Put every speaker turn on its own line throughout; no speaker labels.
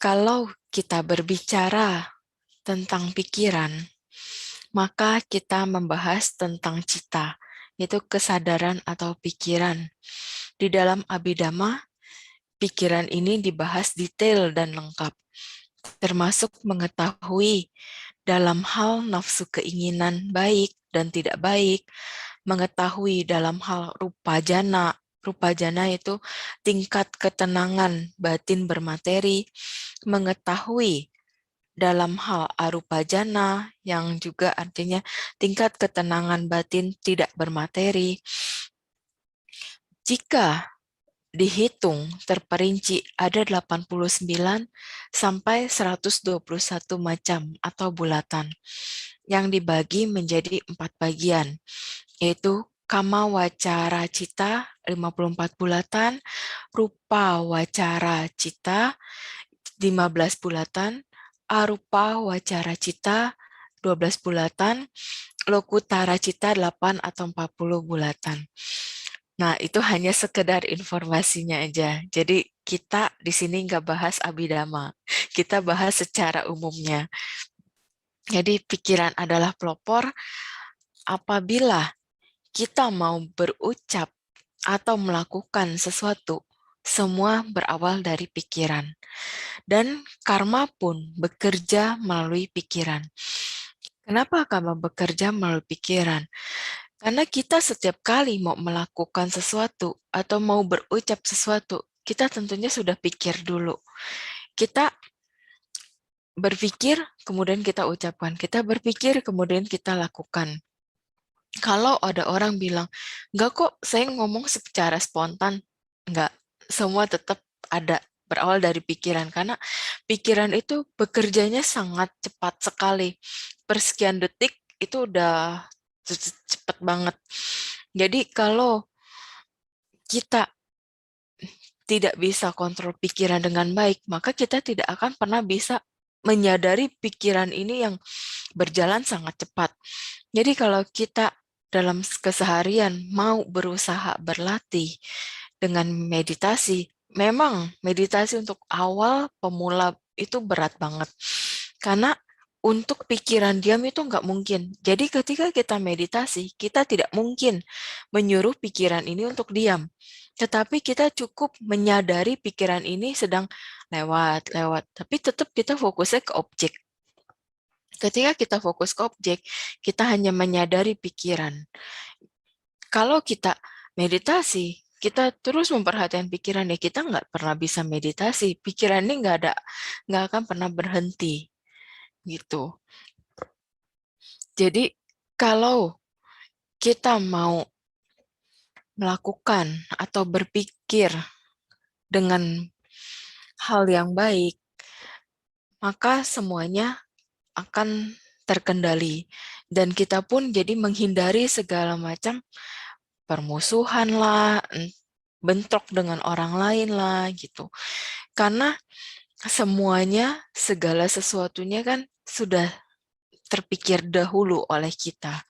Kalau kita berbicara tentang pikiran, maka kita membahas tentang cita, yaitu kesadaran atau pikiran. Di dalam Abhidhamma, pikiran ini dibahas detail dan lengkap, termasuk mengetahui dalam hal nafsu keinginan baik dan tidak baik, mengetahui dalam hal rupa jana. Rupa jana itu tingkat ketenangan batin bermateri, mengetahui dalam hal arupa jana yang juga artinya tingkat ketenangan batin tidak bermateri. Jika dihitung terperinci ada 89 sampai 121 macam atau bulatan yang dibagi menjadi 4 bagian, yaitu kama wacara cita 54 bulatan, rupa wacara cita 15 bulatan, arupa wacara cita 12 bulatan, lokutara cita 8 atau 40 bulatan. Nah, itu hanya sekedar informasinya aja. Jadi kita di sini nggak bahas Abhidhamma, kita bahas secara umumnya. Jadi pikiran adalah pelopor apabila kita mau berucap atau melakukan sesuatu, semua berawal dari pikiran. Dan karma pun bekerja melalui pikiran. Kenapa karma bekerja melalui pikiran? Karena kita setiap kali mau melakukan sesuatu atau mau berucap sesuatu, kita tentunya sudah pikir dulu. Kita berpikir, kemudian kita ucapkan. Kita berpikir, kemudian kita lakukan. Kalau ada orang bilang, enggak kok saya ngomong secara spontan, enggak. Semua tetap ada berawal dari pikiran, karena pikiran itu bekerjanya sangat cepat sekali. Per sekian detik itu udah cepat banget. Jadi kalau kita tidak bisa kontrol pikiran dengan baik, maka kita tidak akan pernah bisa menyadari pikiran ini yang berjalan sangat cepat. Jadi kalau kita dalam keseharian mau berusaha berlatih dengan meditasi, memang meditasi untuk awal pemula itu berat banget. Karena untuk pikiran diam itu nggak mungkin. Jadi ketika kita meditasi, kita tidak mungkin menyuruh pikiran ini untuk diam. Tetapi kita cukup menyadari pikiran ini sedang lewat. Tapi tetap kita fokusnya ke objek. Ketika kita fokus ke objek, kita hanya menyadari pikiran. Kalau kita meditasi, kita terus memperhatikan pikiran, ya kita nggak pernah bisa meditasi. Pikiran ini nggak akan pernah berhenti. Gitu. Jadi kalau kita mau melakukan atau berpikir dengan hal yang baik, maka semuanya akan terkendali. Dan kita pun jadi menghindari segala macam permusuhan lah, bentrok dengan orang lain lah gitu. Karena semuanya, segala sesuatunya kan sudah terpikir dahulu oleh kita.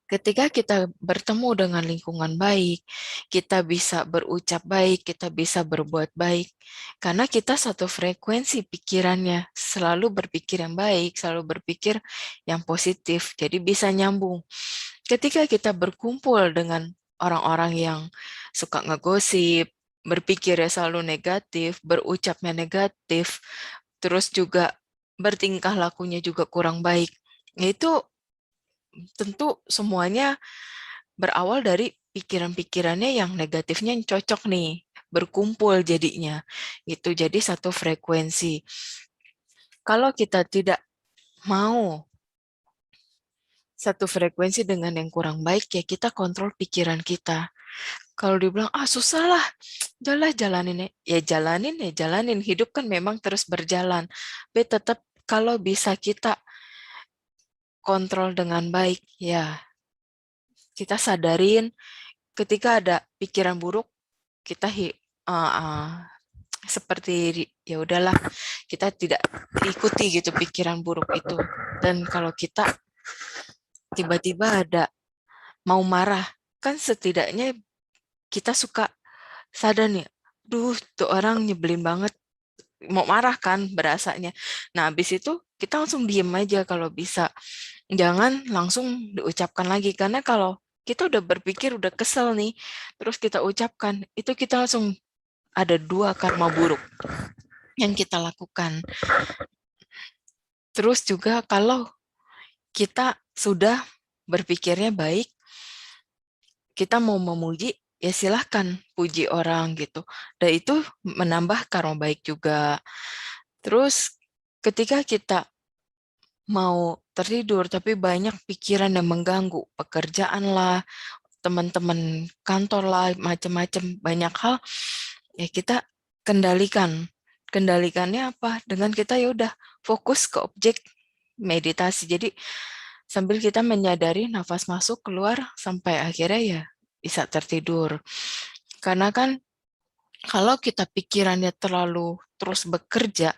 Ketika kita bertemu dengan lingkungan baik, kita bisa berucap baik, kita bisa berbuat baik. Karena kita satu frekuensi pikirannya, selalu berpikir yang baik, selalu berpikir yang positif, jadi bisa nyambung. Ketika kita berkumpul dengan orang-orang yang suka ngegosip, berpikirnya selalu negatif, berucapnya negatif, terus juga bertingkah lakunya juga kurang baik, itu tentu semuanya berawal dari pikiran-pikirannya yang negatifnya yang cocok nih, berkumpul jadinya. Itu jadi satu frekuensi. Kalau kita tidak mau satu frekuensi dengan yang kurang baik, ya kita kontrol pikiran kita. Kalau dibilang, susah lah, jalanin ya jalanin. Hidup kan memang terus berjalan. Tapi tetap kalau bisa kita kontrol dengan baik, ya kita sadarin ketika ada pikiran buruk, kita seperti ya udahlah, kita tidak ikuti gitu pikiran buruk itu. Dan kalau kita tiba-tiba ada mau marah, kan setidaknya kita suka sadar nih, tuh orang nyebelin banget, mau marah kan berasanya. Nah, habis itu kita langsung diem aja kalau bisa. Jangan langsung diucapkan lagi, karena kalau kita udah berpikir, udah kesel nih, terus kita ucapkan, itu kita langsung ada 2 karma buruk yang kita lakukan. Terus juga kalau kita sudah berpikirnya baik, kita mau memuji, ya silahkan puji orang gitu. Dan itu menambah karma baik juga. Terus ketika kita mau tertidur tapi banyak pikiran yang mengganggu, pekerjaan lah, teman-teman kantor lah, macam-macam banyak hal, ya kita kendalikan. Kendalikannya apa? Dengan kita ya udah fokus ke objek meditasi. Jadi sambil kita menyadari nafas masuk keluar sampai akhirnya ya bisa tertidur. Karena kan kalau kita pikirannya terlalu terus bekerja,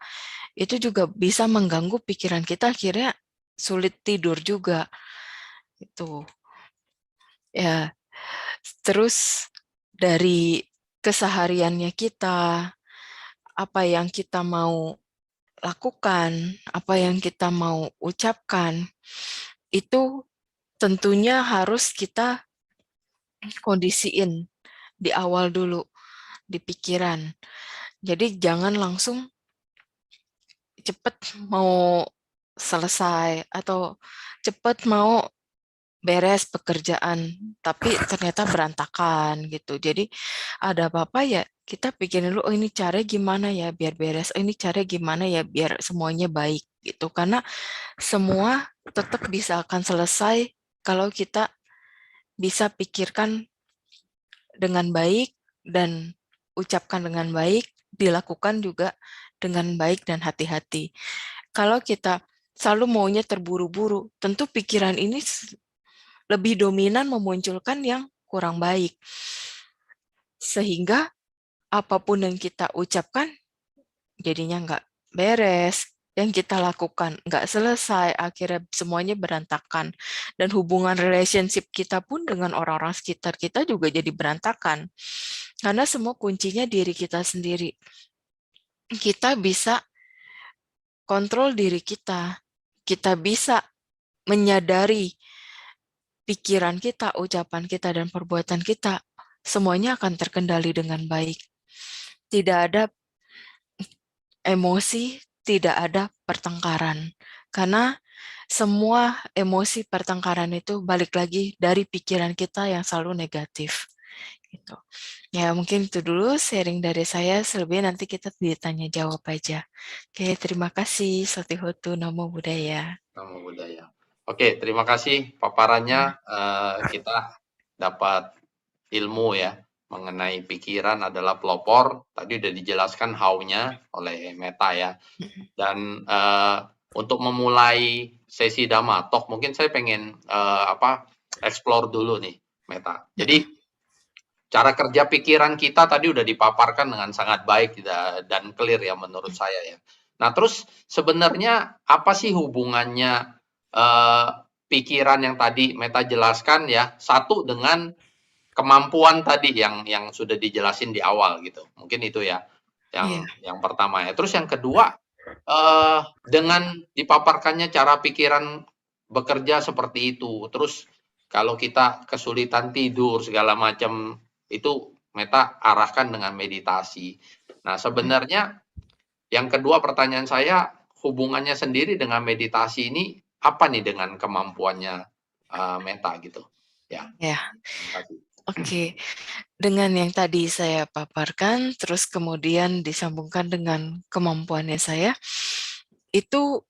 itu juga bisa mengganggu pikiran kita, akhirnya sulit tidur juga. Itu ya. Terus dari kesehariannya kita, apa yang kita mau lakukan, apa yang kita mau ucapkan, itu tentunya harus kita kondisiin di awal dulu, di pikiran. Jadi jangan langsung cepet mau selesai atau cepet mau beres pekerjaan, tapi ternyata berantakan gitu. Jadi ada apa-apa ya kita pikirin dulu, oh ini cara gimana ya biar beres, oh ini cara gimana ya biar semuanya baik gitu. Karena semua tetap bisa akan selesai kalau kita bisa pikirkan dengan baik dan ucapkan dengan baik, dilakukan juga dengan baik dan hati-hati. Kalau kita selalu maunya terburu-buru, tentu pikiran ini lebih dominan memunculkan yang kurang baik. Sehingga apapun yang kita ucapkan jadinya nggak beres, yang kita lakukan nggak selesai, akhirnya semuanya berantakan. Dan hubungan relationship kita pun dengan orang-orang sekitar kita juga jadi berantakan. Karena semua kuncinya diri kita sendiri. Kita bisa kontrol diri kita. Kita bisa menyadari pikiran kita, ucapan kita, dan perbuatan kita, semuanya akan terkendali dengan baik. Tidak ada emosi, tidak ada pertengkaran. Karena semua emosi pertengkaran itu balik lagi dari pikiran kita yang selalu negatif. Gitu. Ya mungkin itu dulu sharing dari saya, selebihnya nanti kita ditanya jawab aja. Oke, terima kasih. Sotihotu, Namo Buddhaya.
Namo Buddhaya. Oke, terima kasih paparannya. Kita dapat ilmu ya mengenai pikiran adalah pelopor. Tadi udah dijelaskan how-nya oleh Meta ya. Dan untuk memulai sesi Dhamma Talk, mungkin saya pengen explore dulu nih Meta. Jadi cara kerja pikiran kita tadi udah dipaparkan dengan sangat baik dan clear ya menurut saya ya. Nah terus sebenarnya apa sih hubungannya pikiran yang tadi Meta jelaskan ya, satu dengan kemampuan tadi yang sudah dijelasin di awal gitu. Mungkin itu ya yang pertama ya. Terus yang kedua dengan dipaparkannya cara pikiran bekerja seperti itu. Terus kalau kita kesulitan tidur segala macam itu Meta arahkan dengan meditasi. Nah, sebenarnya yang kedua pertanyaan saya hubungannya sendiri dengan meditasi ini apa nih dengan kemampuannya Meta gitu. Ya.
Oke. Dengan yang tadi saya paparkan, terus kemudian disambungkan dengan kemampuannya saya, itu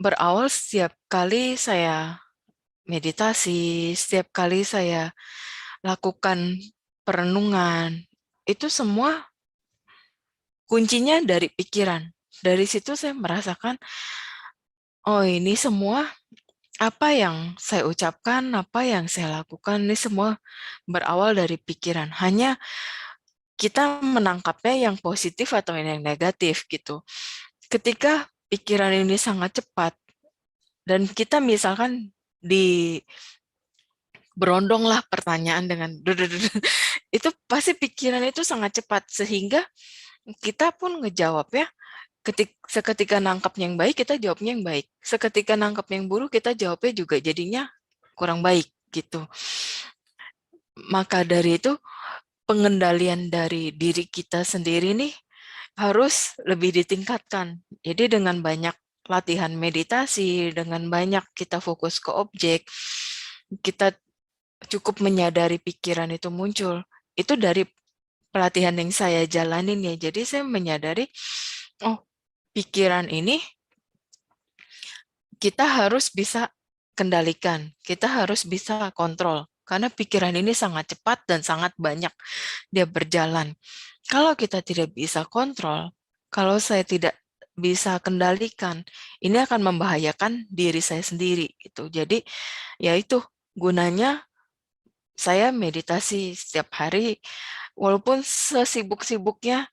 berawal setiap kali saya meditasi, setiap kali saya lakukan perenungan, itu semua kuncinya dari pikiran. Dari situ saya merasakan, oh ini semua apa yang saya ucapkan, apa yang saya lakukan, ini semua berawal dari pikiran. Hanya kita menangkapnya yang positif atau yang negatif gitu. Ketika pikiran ini sangat cepat, dan kita misalkan di berondonglah pertanyaan dengan itu pasti pikiran itu sangat cepat, sehingga kita pun ngejawab ya seketika nangkap yang baik, kita jawabnya yang baik. Seketika nangkap yang buruk, kita jawabnya juga jadinya kurang baik gitu. Maka dari itu, pengendalian dari diri kita sendiri nih harus lebih ditingkatkan. Jadi dengan banyak latihan meditasi, dengan banyak kita fokus ke objek, kita cukup menyadari pikiran itu muncul. Itu dari pelatihan yang saya jalanin ya. Jadi saya menyadari, oh pikiran ini kita harus bisa kendalikan, kita harus bisa kontrol. Karena pikiran ini sangat cepat dan sangat banyak dia berjalan. Kalau kita tidak bisa kontrol, kalau saya tidak bisa kendalikan, ini akan membahayakan diri saya sendiri gitu. Jadi ya itu gunanya saya meditasi setiap hari, walaupun sesibuk-sibuknya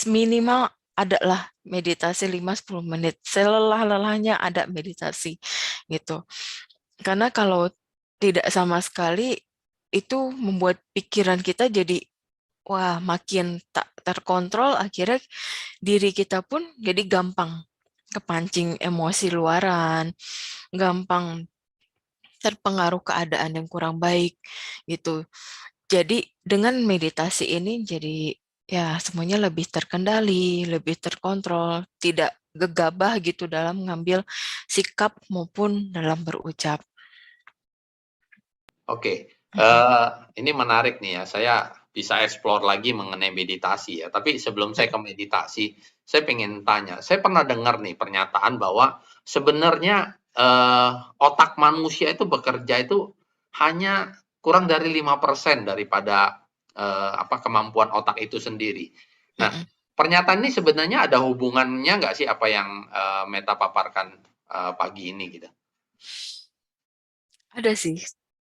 minimal adalah meditasi 5-10 menit. Selelah-lelahnya ada meditasi gitu. Karena kalau tidak sama sekali itu membuat pikiran kita jadi wah makin tak terkontrol, akhirnya diri kita pun jadi gampang kepancing emosi luaran, gampang terpengaruh keadaan yang kurang baik gitu. Jadi dengan meditasi ini jadi ya semuanya lebih terkendali, lebih terkontrol, tidak gegabah gitu dalam mengambil sikap maupun dalam berucap.
Oke, ini menarik nih ya, saya bisa explore lagi mengenai meditasi ya. Tapi sebelum saya ke meditasi, saya pengen tanya, saya pernah dengar nih pernyataan bahwa sebenarnya otak manusia itu bekerja itu hanya kurang dari 5% daripada kemampuan otak itu sendiri. Nah, pernyataan ini sebenarnya ada hubungannya nggak sih apa yang Meta paparkan pagi ini gitu?
Ada sih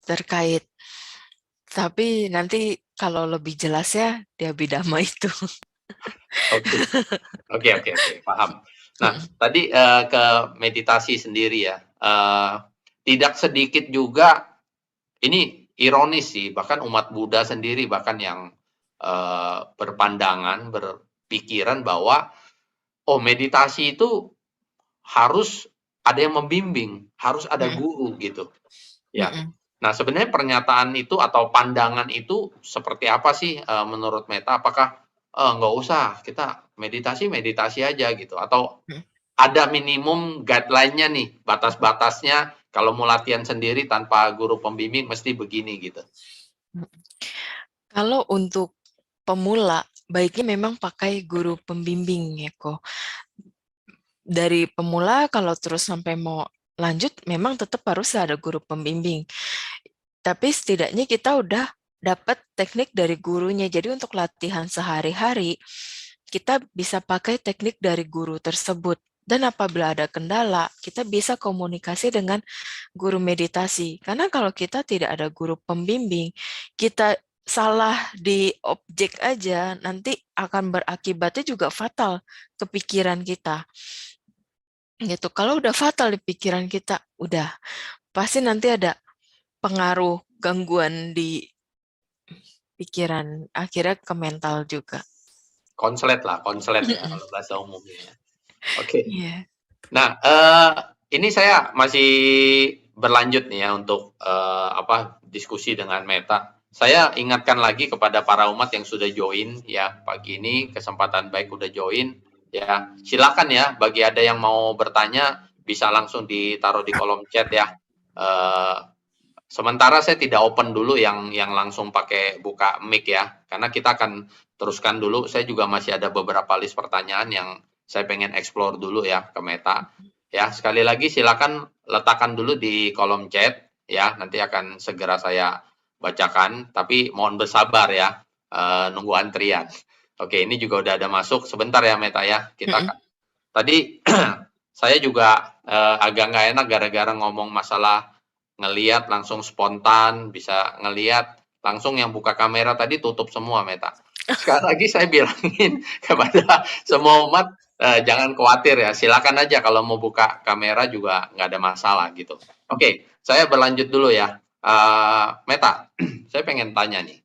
terkait, tapi nanti kalau lebih jelasnya di Abhidhamma itu.
Oke. Oke, paham. Nah, tadi ke meditasi sendiri ya, tidak sedikit juga ini ironis sih, bahkan umat Buddha sendiri bahkan yang berpandangan, berpikiran bahwa oh meditasi itu harus ada yang membimbing, harus ada guru gitu. Ya. Nah, sebenarnya pernyataan itu atau pandangan itu seperti apa sih menurut Meta? Apakah nggak usah kita meditasi aja gitu? Atau ada minimum guideline-nya nih, batas-batasnya kalau mau latihan sendiri tanpa guru pembimbing mesti begini gitu?
Kalau untuk pemula, baiknya memang pakai guru pembimbing ya kok. Dari pemula kalau terus sampai mau lanjut, memang tetap harus ada guru pembimbing. Tapi setidaknya kita udah dapat teknik dari gurunya. Jadi untuk latihan sehari-hari, kita bisa pakai teknik dari guru tersebut. Dan apabila ada kendala, kita bisa komunikasi dengan guru meditasi. Karena kalau kita tidak ada guru pembimbing, kita salah di objek aja, nanti akan berakibatnya juga fatal ke pikiran kita. Gitu. Kalau udah fatal di pikiran kita, udah pasti nanti ada pengaruh gangguan di pikiran, akhirnya ke mental juga.
Konslet ya kalau bahasa umumnya ya. Oke.
Iya.
Nah, ini saya masih berlanjut nih ya untuk diskusi dengan Meta. Saya ingatkan lagi kepada para umat yang sudah join ya pagi ini, kesempatan baik udah join ya. Silakan ya bagi ada yang mau bertanya bisa langsung ditaruh di kolom chat ya. Sementara saya tidak open dulu yang langsung pakai buka mic ya, karena kita akan teruskan dulu. Saya juga masih ada beberapa list pertanyaan yang saya pengen explore dulu ya ke Meta. Ya, sekali lagi silakan letakkan dulu di kolom chat ya, nanti akan segera saya bacakan, tapi mohon bersabar ya, nunggu antrian. Oke, ini juga udah ada masuk. Sebentar ya Meta ya, kita tadi saya juga agak nggak enak gara-gara ngomong masalah ngeliat langsung spontan, bisa ngeliat langsung yang buka kamera tadi tutup semua Meta. Sekali lagi saya bilangin kepada semua umat jangan khawatir ya, silakan aja kalau mau buka kamera juga nggak ada masalah gitu. Oke, saya berlanjut dulu ya. Meta, saya pengen tanya nih,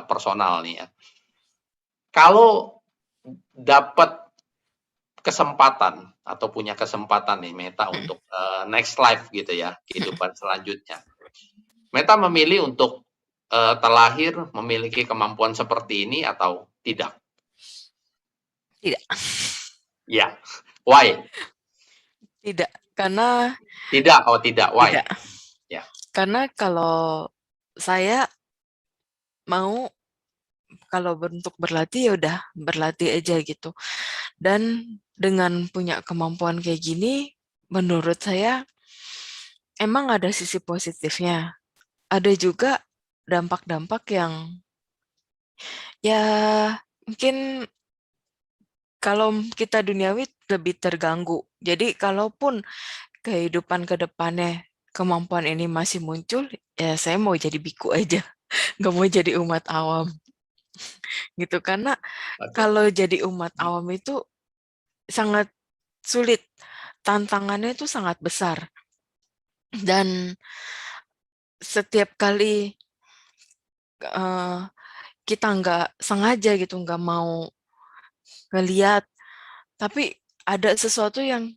personal nih ya. Kalau dapat kesempatan atau punya kesempatan nih Meta untuk next life gitu ya, kehidupan selanjutnya. Meta memilih untuk terlahir memiliki kemampuan seperti ini atau tidak?
Tidak.
Ya, why?
Tidak, karena
Tidak, oh tidak, why?
tidak.
Ya.
Karena kalau saya mau kalau untuk berlatih ya udah berlatih aja gitu. Dan dengan punya kemampuan kayak gini, menurut saya emang ada sisi positifnya. Ada juga dampak-dampak yang ya mungkin kalau kita duniawi lebih terganggu. Jadi kalaupun kehidupan ke depannya kemampuan ini masih muncul, ya saya mau jadi biku aja, nggak mau jadi umat awam gitu. Karena
Oke.
kalau jadi umat awam itu sangat sulit, tantangannya itu sangat besar. Dan setiap kali kita nggak sengaja gitu, nggak mau ngeliat, tapi ada sesuatu yang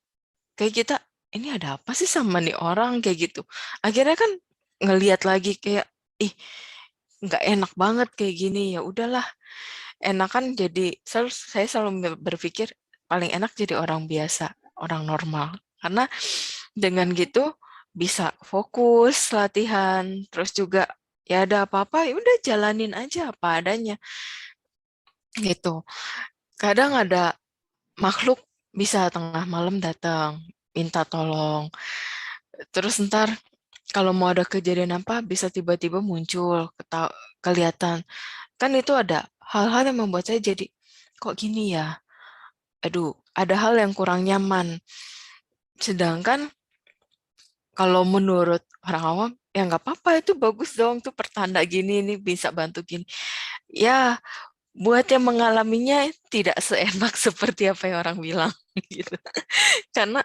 kayak kita, ini ada apa sih sama nih orang kayak gitu. Akhirnya kan ngeliat lagi kayak, ih nggak enak banget kayak gini, ya udahlah. Enakan jadi, saya selalu berpikir paling enak jadi orang biasa, orang normal. Karena dengan gitu bisa fokus latihan, terus juga ya ada apa-apa ya udah jalanin aja apa adanya gitu. Kadang ada makhluk bisa tengah malam datang minta tolong. Terus ntar kalau mau ada kejadian apa bisa tiba-tiba muncul, kelihatan. Kan itu ada hal-hal yang membuat saya jadi kok gini ya? Aduh, ada hal yang kurang nyaman. Sedangkan kalau menurut orang awam, ya nggak apa-apa itu bagus dong, tuh pertanda gini ini bisa bantu gini. Ya, buat yang mengalaminya tidak seenak seperti apa yang orang bilang gitu. Karena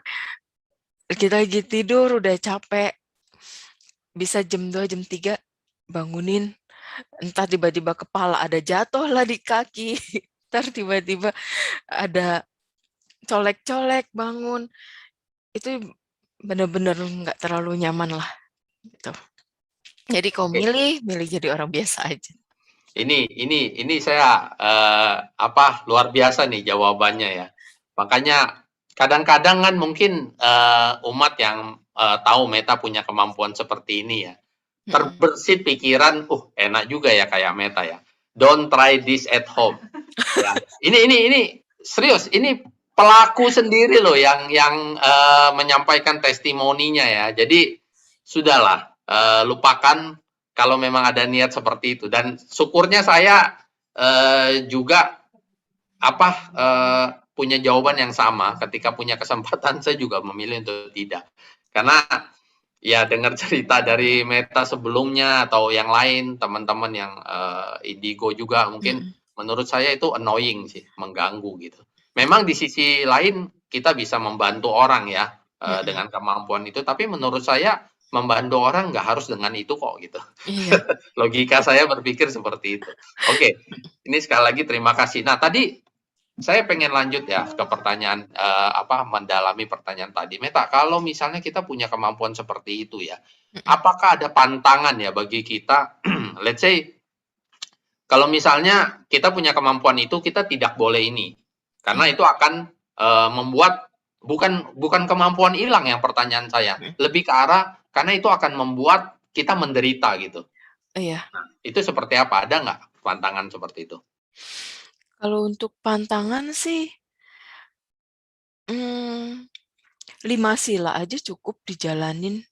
kita lagi tidur udah capek, bisa jam 2 jam 3 bangunin, entah tiba-tiba kepala ada jatuh lah di kaki, ntar tiba-tiba ada colek-colek bangun, itu benar-benar nggak terlalu nyaman lah gitu. Jadi kalau
Oke.
milih jadi orang biasa aja.
Ini saya luar biasa nih jawabannya ya. Makanya kadang-kadang kan mungkin umat yang tahu Meta punya kemampuan seperti ini ya, terbersit pikiran, enak juga ya kayak Meta ya. Don't try this at home. Ya, ini serius, ini pelaku sendiri loh yang menyampaikan testimoninya ya. Jadi sudahlah, lupakan kalau memang ada niat seperti itu. Dan syukurnya saya juga punya jawaban yang sama. Ketika punya kesempatan, saya juga memilih untuk tidak. Karena ya dengar cerita dari Meta sebelumnya atau yang lain, teman-teman yang indigo juga mungkin menurut saya itu annoying sih, mengganggu gitu. Memang di sisi lain kita bisa membantu orang ya dengan kemampuan itu, tapi menurut saya membantu orang nggak harus dengan itu kok gitu.
Iya.
Logika saya berpikir seperti itu. Oke, ini sekali lagi terima kasih. Nah tadi saya pengen lanjut ya ke pertanyaan mendalami pertanyaan tadi. Meta, kalau misalnya kita punya kemampuan seperti itu ya, apakah ada pantangan ya bagi kita? Let's say kalau misalnya kita punya kemampuan itu, kita tidak boleh ini, karena itu akan membuat bukan kemampuan hilang yang pertanyaan saya, lebih ke arah karena itu akan membuat kita menderita gitu.
Iya.
Nah, itu seperti apa? Ada nggak pantangan seperti itu?
Kalau untuk pantangan sih, 5 sila aja cukup dijalanin.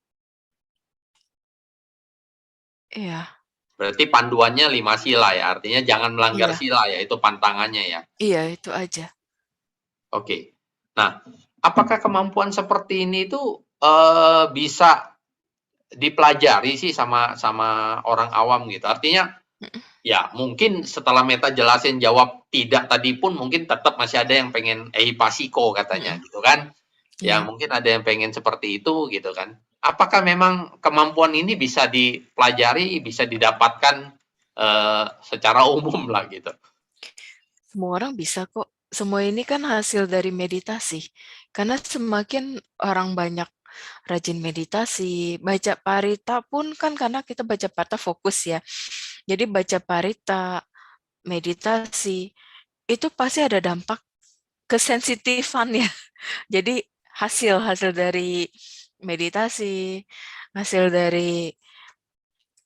Iya.
Berarti panduannya 5 sila ya, artinya jangan melanggar
Iya.
sila ya, itu pantangannya ya.
Iya, itu aja.
Oke. Nah, apakah kemampuan seperti ini itu bisa dipelajari sih sama orang awam gitu? Artinya ya mungkin setelah Meta jelasin jawab tidak tadi pun mungkin tetap masih ada yang pengen pasiko katanya gitu kan. Ya
Iya.
mungkin ada yang pengen seperti itu gitu kan. Apakah memang kemampuan ini bisa dipelajari, bisa didapatkan secara umum lah gitu?
Semua orang bisa kok. semua ini kan hasil dari meditasi. Karena semakin orang banyak rajin meditasi, baca parita pun kan karena kita baca parita fokus ya. Jadi baca parita, meditasi, itu pasti ada dampak kesensitifan ya. Jadi hasil dari meditasi, hasil dari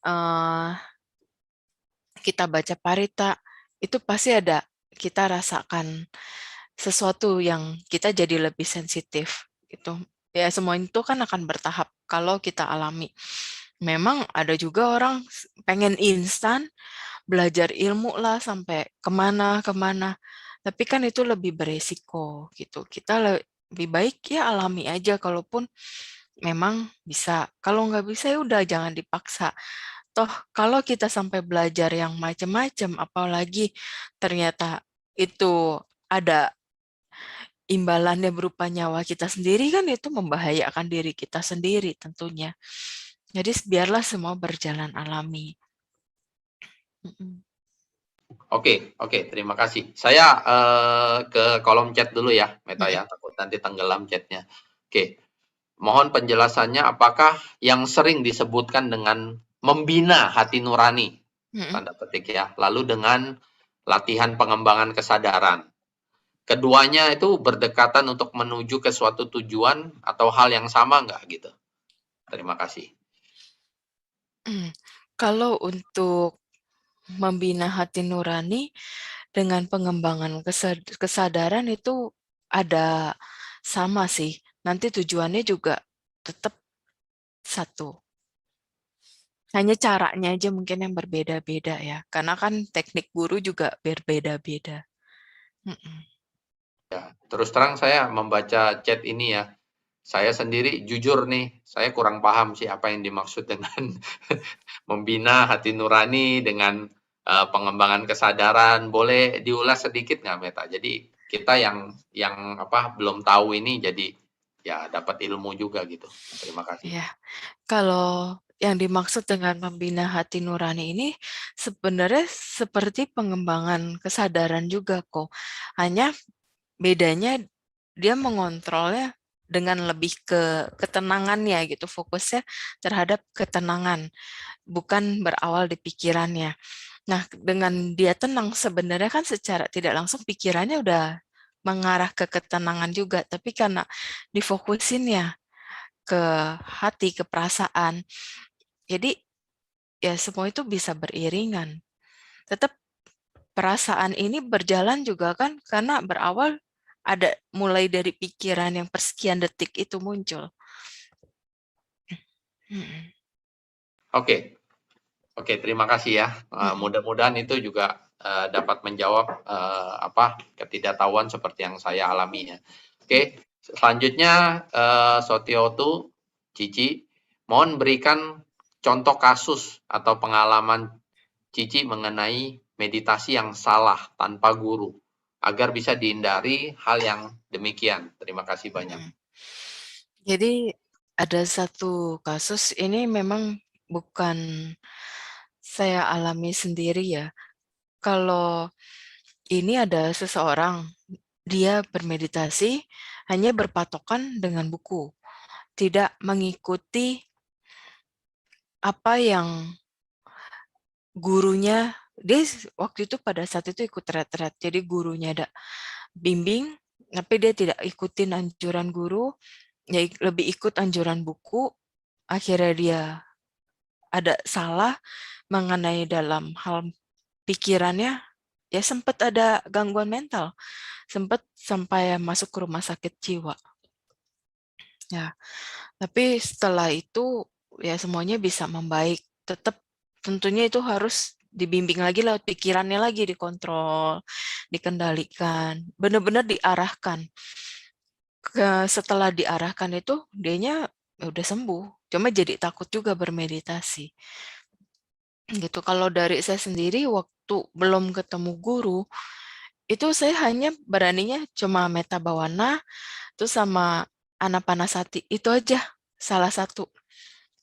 eh, kita baca parita, itu pasti ada kita rasakan sesuatu yang kita jadi lebih sensitif gitu. Ya semua itu kan akan bertahap kalau kita alami. Memang ada juga orang pengen instan, belajar ilmu lah sampai kemana-kemana. Tapi kan itu lebih beresiko gitu. Kita lebih baik ya alami aja kalaupun memang bisa. Kalau nggak bisa ya udah jangan dipaksa. Toh kalau kita sampai belajar yang macam-macam, apalagi ternyata itu ada imbalannya berupa nyawa kita sendiri kan itu membahayakan diri kita sendiri tentunya. Jadi biarlah semua berjalan alami.
Oke, terima kasih. Saya ke kolom chat dulu ya, Meta ya, takut nanti tenggelam chatnya. Oke, mohon penjelasannya apakah yang sering disebutkan dengan membina hati nurani, tanda petik ya, lalu dengan latihan pengembangan kesadaran. Keduanya itu berdekatan untuk menuju ke suatu tujuan atau hal yang sama nggak gitu? Terima kasih.
Kalau untuk membina hati nurani dengan pengembangan kesadaran itu ada sama sih. Nanti tujuannya juga tetap satu. Hanya caranya aja mungkin yang berbeda-beda ya. Karena kan teknik guru juga berbeda-beda.
Ya, terus terang saya membaca chat ini ya, saya sendiri jujur nih, saya kurang paham sih apa yang dimaksud dengan membina hati nurani dengan pengembangan kesadaran. Boleh diulas sedikit nggak, Meta? Jadi kita yang apa belum tahu ini jadi ya dapat ilmu juga gitu. Terima kasih.
Ya, kalau yang dimaksud dengan membina hati nurani ini sebenarnya seperti pengembangan kesadaran juga kok. Hanya bedanya dia mengontrolnya dengan lebih ke ketenangannya gitu, fokusnya terhadap ketenangan, bukan berawal di pikirannya. Nah, dengan dia tenang sebenarnya kan secara tidak langsung pikirannya udah mengarah ke ketenangan juga, tapi karena difokusin ya ke hati, ke perasaan. Jadi ya semua itu bisa beriringan. Tetap perasaan ini berjalan juga kan karena berawal ada mulai dari pikiran yang persekian detik itu muncul.
Oke, terima kasih ya. Mudah-mudahan itu juga dapat menjawab apa ketidaktahuan seperti yang saya alami ya. Oke, selanjutnya Sotiotu, Cici, mohon berikan contoh kasus atau pengalaman Cici mengenai meditasi yang salah tanpa guru agar bisa dihindari hal yang demikian. Terima kasih banyak.
Jadi ada satu kasus ini memang bukan saya alami sendiri ya. Kalau ini ada seseorang, dia bermeditasi hanya berpatokan dengan buku, tidak mengikuti apa yang gurunya, dia waktu itu pada saat itu ikut retret, jadi gurunya ada bimbing, tapi dia tidak ikutin anjuran guru, ya lebih ikut anjuran buku, akhirnya dia ada salah mengenai dalam hal pikirannya, ya sempat ada gangguan mental, sempat sampai masuk ke rumah sakit jiwa. Ya, tapi setelah itu ya semuanya bisa membaik. Tetap tentunya itu harus dibimbing lagi lewat pikirannya lagi, dikontrol, dikendalikan, benar-benar diarahkan. Setelah diarahkan itu dianya udah sembuh. Cuma jadi takut juga bermeditasi. Gitu. Kalau dari saya sendiri waktu belum ketemu guru, itu saya hanya beraninya cuma meta bawana, terus sama anapanasati. Itu aja salah satu.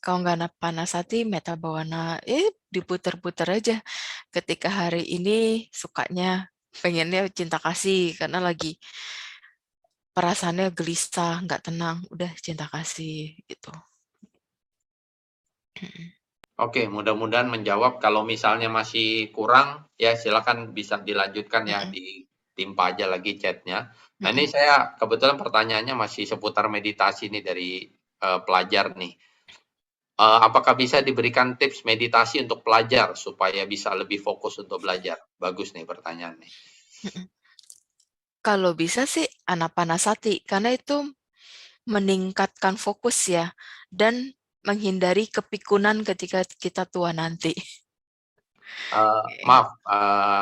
Kalau nggak anapanasati, meta bawana, diputer-puter aja. Ketika hari ini sukanya pengennya cinta kasih karena lagi perasaannya gelisah, nggak tenang, udah cinta kasih gitu.
Oke, mudah-mudahan menjawab. Kalau misalnya masih kurang, ya silakan bisa dilanjutkan ya,
Mm-mm.
ditimpa aja lagi chatnya. Nah ini
Mm-mm.
saya kebetulan pertanyaannya masih seputar meditasi nih dari pelajar nih. Apakah bisa diberikan tips meditasi untuk pelajar supaya bisa lebih fokus untuk belajar? Bagus nih pertanyaannya.
Mm-mm. Kalau bisa sih anapanasati, karena itu meningkatkan fokus ya, dan menghindari kepikunan ketika kita tua nanti.
Maaf,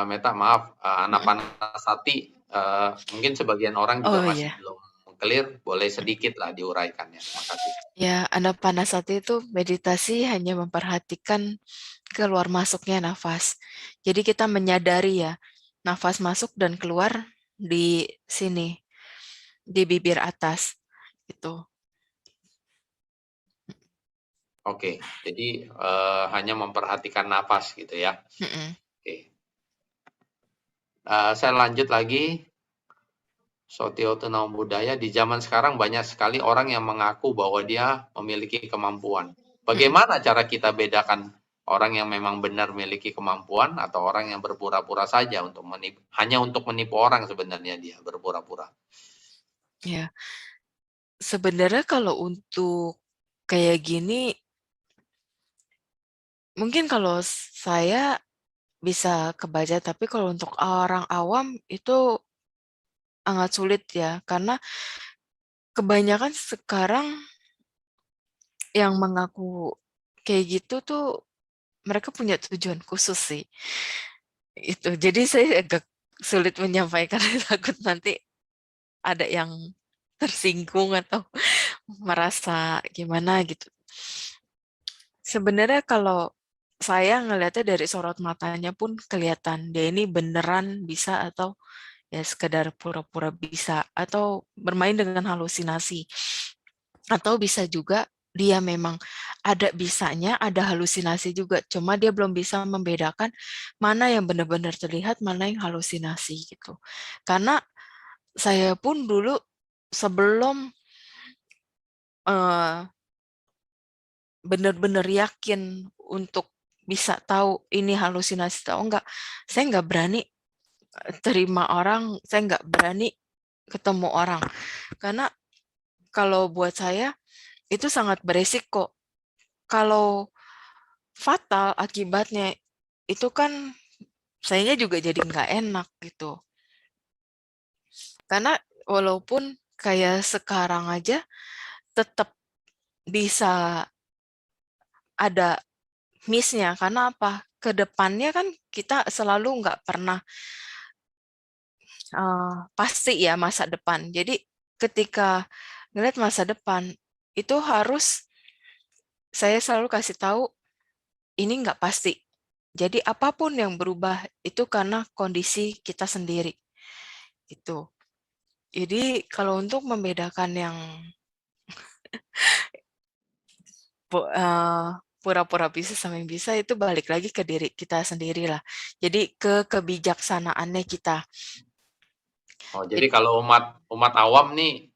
Meta, maaf,
Mm-mm.
Anapanasati, mungkin sebagian orang juga
Oh
masih
iya,
belum clear, boleh sedikit lah diuraikannya. Makasih.
ya anapanasati itu meditasi hanya memperhatikan keluar masuknya nafas. Jadi kita menyadari ya, nafas masuk dan keluar di sini, di bibir atas. Gitu.
Oke, jadi hanya memperhatikan napas gitu ya.
Mm-mm.
Oke, saya lanjut lagi. Sotio Tunau Budaya, di zaman sekarang banyak sekali orang yang mengaku bahwa dia memiliki kemampuan.
Mm-mm.
Bagaimana cara kita bedakan orang yang memang benar memiliki kemampuan atau orang yang berpura-pura saja untuk menipu, hanya untuk menipu orang sebenarnya dia berpura-pura.
Ya, sebenarnya kalau untuk kayak gini, mungkin kalau saya bisa kebaca, tapi kalau untuk orang awam itu sangat sulit ya, karena kebanyakan sekarang yang mengaku kayak gitu tuh mereka punya tujuan khusus sih. Itu. Jadi saya agak sulit menyampaikan takut nanti ada yang tersinggung atau merasa gimana gitu. Sebenarnya kalau saya ngelihatnya dari sorot matanya pun kelihatan dia ini beneran bisa atau ya sekedar pura-pura bisa atau bermain dengan halusinasi. Atau bisa juga dia memang ada bisanya, ada halusinasi juga. Cuma dia belum bisa membedakan mana yang benar-benar terlihat, mana yang halusinasi gitu. Karena saya pun dulu sebelum eh, benar-benar yakin untuk bisa tahu ini halusinasi atau enggak, saya nggak berani terima orang, saya nggak berani ketemu orang. Karena kalau buat saya itu sangat beresiko. Kalau fatal akibatnya itu kan sayanya juga jadi nggak enak gitu. Karena walaupun kayak sekarang aja tetap bisa ada miss-nya. Karena apa? Kedepannya kan kita selalu nggak pernah pasti ya masa depan. Jadi ketika ngeliat masa depan itu harus saya selalu kasih tahu ini nggak pasti. Jadi apapun yang berubah itu karena kondisi kita sendiri. Itu. Jadi kalau untuk membedakan yang pura-pura bisa sama yang bisa itu balik lagi ke diri kita sendiri lah. Jadi ke kebijaksanaannya kita.
Oh, jadi
Jadi,
kalau umat umat awam nih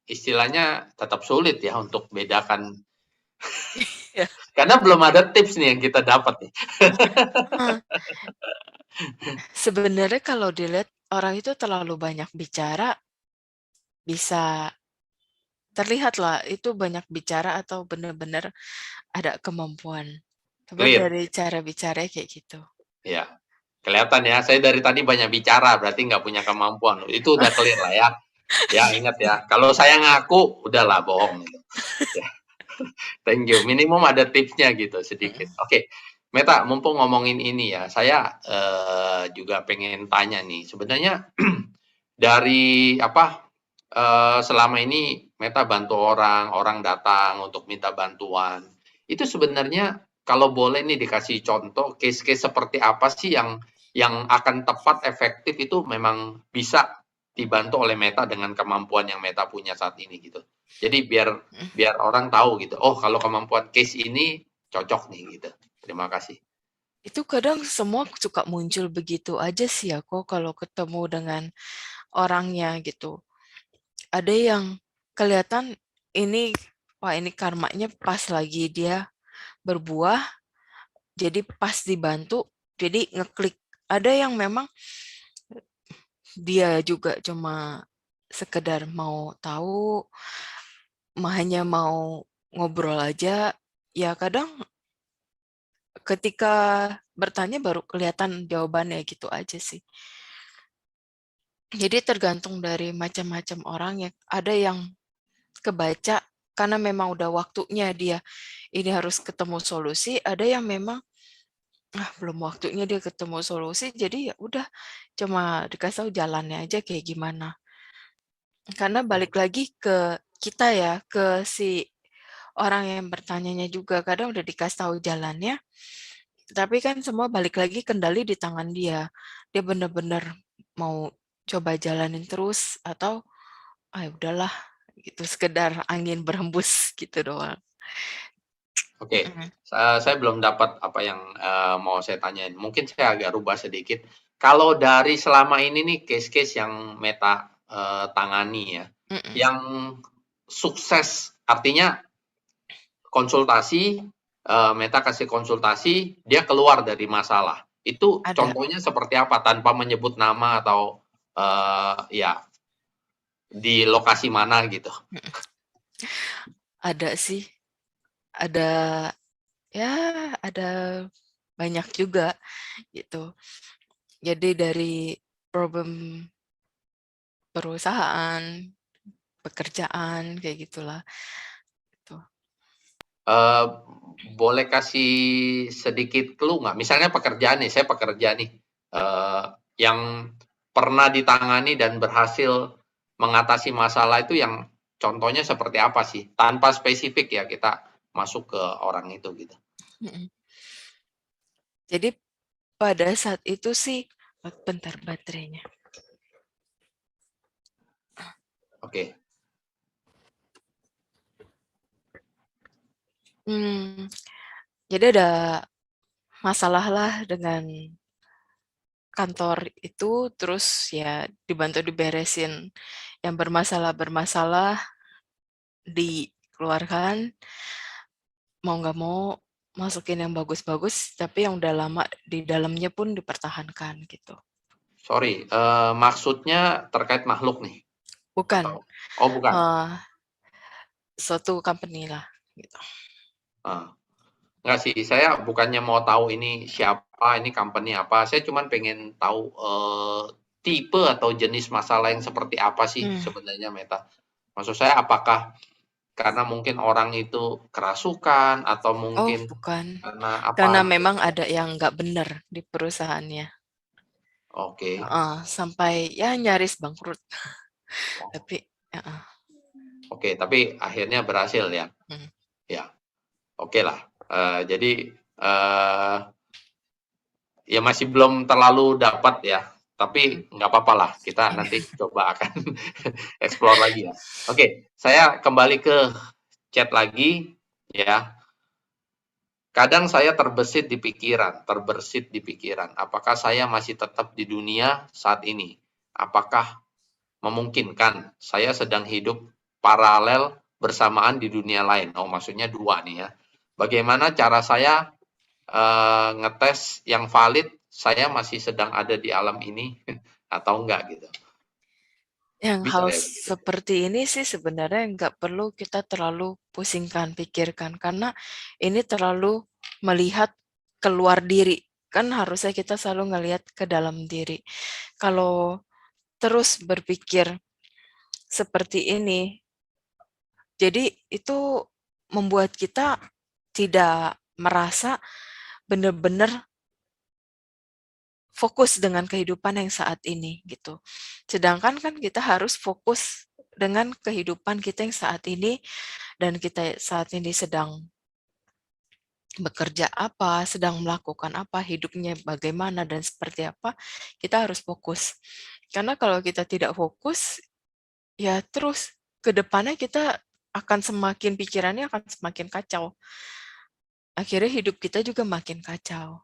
istilahnya tetap sulit ya untuk bedakan
ya,
karena belum ada tips nih yang kita dapat nih.
sebenarnya kalau dilihat orang itu terlalu banyak bicara, bisa terlihat lah itu banyak bicara atau benar-benar ada kemampuan. Coba
Clear.
dari cara bicara kayak gitu.
Ya, kelihatan ya. Saya dari tadi banyak bicara, berarti nggak punya kemampuan. Itu udah clear lah ya. Ya, ingat ya. Kalau saya ngaku, udahlah bohong gitu. Ya, thank you. Minimum ada tipsnya gitu sedikit.
Mm-mm.
Oke, Meta, mumpung ngomongin ini ya, saya juga pengen tanya nih. Sebenarnya dari apa selama ini Meta bantu orang, orang datang untuk minta bantuan. Itu sebenarnya kalau boleh nih dikasih contoh case-case seperti apa sih yang akan tepat efektif itu memang bisa dibantu oleh Meta dengan kemampuan yang Meta punya saat ini gitu. Jadi biar biar orang tahu gitu. Oh, kalau kemampuan case ini cocok nih gitu. Terima kasih.
Itu kadang semua suka muncul begitu aja sih ya kok kalau ketemu dengan orangnya gitu. Ada yang kelihatan ini, wah ini karmanya pas lagi dia berbuah, jadi pas dibantu, jadi ngeklik. Ada yang memang dia juga cuma sekedar mau tahu, hanya mau ngobrol aja. Ya kadang ketika bertanya baru kelihatan jawabannya gitu aja sih. Jadi tergantung dari macam-macam orang ya. Ada yang kebaca karena memang udah waktunya dia ini harus ketemu solusi, ada yang memang belum waktunya dia ketemu solusi, jadi ya udah cuma dikasih tahu jalannya aja kayak gimana. Karena balik lagi ke kita ya, ke si orang yang bertanyanya juga kadang udah dikasih tahu jalannya, tapi kan semua balik lagi kendali di tangan dia. Dia benar-benar mau coba jalanin terus atau udahlah gitu sekedar angin berhembus gitu doang.
Oke,
Mhm.
saya belum dapat apa yang mau saya tanyain. Mungkin saya agak rubah sedikit. Kalau dari selama ini nih case-case yang Meta tangani ya,
Mhm.
yang sukses artinya konsultasi, Meta kasih konsultasi, dia keluar dari masalah. Itu
Ada.
contohnya seperti apa tanpa menyebut nama atau ya di lokasi mana gitu.
Mhm. Ada sih, ada ya ada banyak juga gitu. Jadi dari problem perusahaan, pekerjaan kayak gitulah. Gitu.
Eee, boleh kasih sedikit clue nggak? Misalnya pekerjaan nih, saya pekerja nih, eee, yang pernah ditangani dan berhasil mengatasi masalah itu yang contohnya seperti apa sih? Tanpa spesifik ya, kita masuk ke orang itu gitu.
Mhm. Jadi pada saat itu sih, bentar baterainya.
Oke.
Hmm, jadi ada masalah lah dengan kantor itu, terus ya dibantu diberesin. Yang bermasalah-bermasalah dikeluarkan, mau nggak mau masukin yang bagus-bagus, tapi yang udah lama di dalamnya pun dipertahankan gitu.
Sorry, maksudnya terkait makhluk nih?
Bukan,
Atau oh bukan?
eh, suatu company lah gitu.
Heeh. Enggak sih, saya bukannya mau tahu ini siapa, ini company apa, saya cuman pengen tahu, tipe atau jenis masalah yang seperti apa sih
Hmm.
sebenarnya Meta? Maksud saya apakah karena mungkin orang itu kerasukan atau
Oh,
mungkin
bukan.
karena
Karena
apa gitu?
memang ada yang nggak benar di perusahaannya.
Oke.
Sampai ya nyaris bangkrut.
Oh,
Tapi, heeh.
oke, tapi akhirnya berhasil ya?
Hmm.
Ya, oke lah. Jadi, eee ya masih belum terlalu dapat ya,
Hmm.
tapi nggak apa-apa lah, kita
Iya.
nanti coba akan explore lagi ya. Oke, saya kembali ke chat lagi ya. Kadang saya terbersit di pikiran, apakah saya masih tetap di dunia saat ini? Apakah memungkinkan saya sedang hidup paralel bersamaan di dunia lain? Oh, maksudnya dua nih ya. Bagaimana cara saya ngetes yang valid saya masih sedang ada di alam ini atau enggak gitu.
Yang
Bisa
hal
ya begitu?
seperti ini sih sebenarnya nggak perlu kita terlalu pusingkan, pikirkan, karena ini terlalu melihat keluar diri. Kan harusnya kita selalu ngelihat ke dalam diri. Kalau terus berpikir seperti ini, jadi itu membuat kita tidak merasa benar-benar fokus dengan kehidupan yang saat ini gitu. Sedangkan kan kita harus fokus dengan kehidupan kita yang saat ini dan kita saat ini sedang bekerja apa, sedang melakukan apa, hidupnya bagaimana dan seperti apa, kita harus fokus. Karena kalau kita tidak fokus, ya terus ke depannya kita akan semakin pikirannya akan semakin kacau. Akhirnya hidup kita juga makin kacau.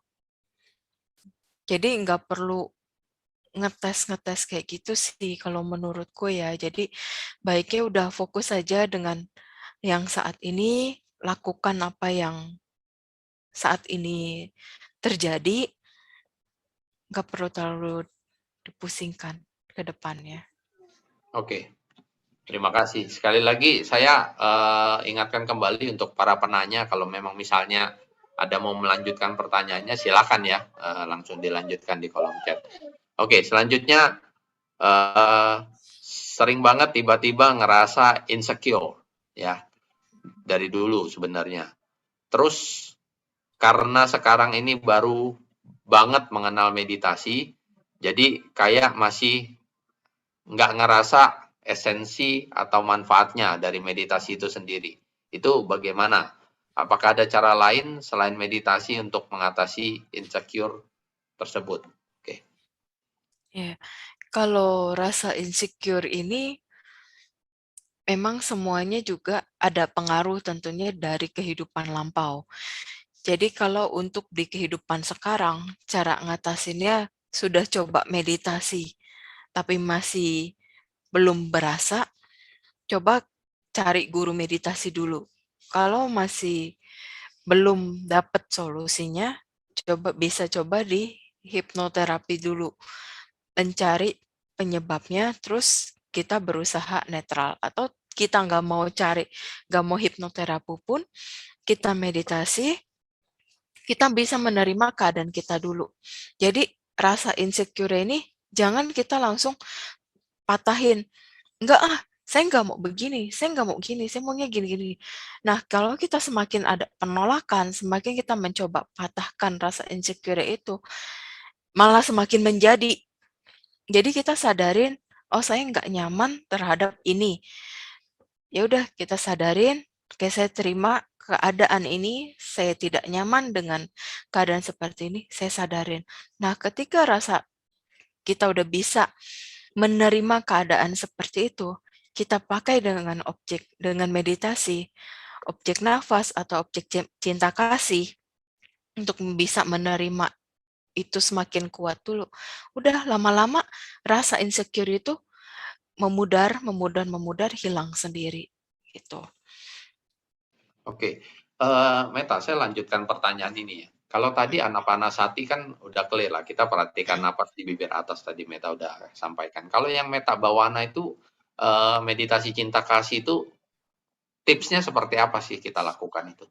Jadi nggak perlu ngetes-ngetes kayak gitu sih kalau menurutku ya. Jadi baiknya udah fokus saja dengan yang saat ini, lakukan apa yang saat ini terjadi, nggak perlu terlalu dipusingkan ke depannya.
Oke, terima kasih. Sekali lagi saya ingatkan kembali untuk para penanya kalau memang misalnya ada mau melanjutkan pertanyaannya silakan ya langsung dilanjutkan di kolom chat. Oke, selanjutnya sering banget tiba-tiba ngerasa insecure ya dari dulu sebenarnya. Terus karena sekarang ini baru banget mengenal meditasi, jadi kayak masih nggak ngerasa esensi atau manfaatnya dari meditasi itu sendiri. Itu bagaimana? Apakah ada cara lain selain meditasi untuk mengatasi insecure tersebut? Oke.
Ya, kalau rasa insecure ini memang semuanya juga ada pengaruh tentunya dari kehidupan lampau. Jadi kalau untuk di kehidupan sekarang, cara ngatasinnya sudah coba meditasi, tapi masih belum berasa, coba cari guru meditasi dulu. Kalau masih belum dapat solusinya, coba di hipnoterapi dulu. Mencari penyebabnya, terus kita berusaha netral. Atau kita nggak mau hipnoterapi pun, kita meditasi, kita bisa menerima keadaan kita dulu. Jadi rasa insecure ini jangan kita langsung patahin. Enggak ah, saya nggak mau begini, saya nggak mau gini, saya maunya gini-gini. Nah, kalau kita semakin ada penolakan, semakin kita mencoba patahkan rasa insecure itu, malah semakin menjadi. Jadi kita sadarin, oh saya nggak nyaman terhadap ini. Ya udah kita sadarin, oke saya terima keadaan ini, saya tidak nyaman dengan keadaan seperti ini, saya sadarin. Nah, ketika rasa kita udah bisa menerima keadaan seperti itu, kita pakai dengan dengan meditasi, objek nafas atau objek cinta kasih untuk bisa menerima itu semakin kuat dulu. Udah lama-lama rasa insecure itu memudar, hilang sendiri gitu.
Oke, Meta, saya lanjutkan pertanyaan ini ya. Kalau tadi Anapanasati kan udah clear lah, kita perhatikan napas di bibir atas tadi Meta udah sampaikan. Kalau yang Meta Bawana itu meditasi cinta kasih itu tipsnya seperti apa sih kita lakukan itu?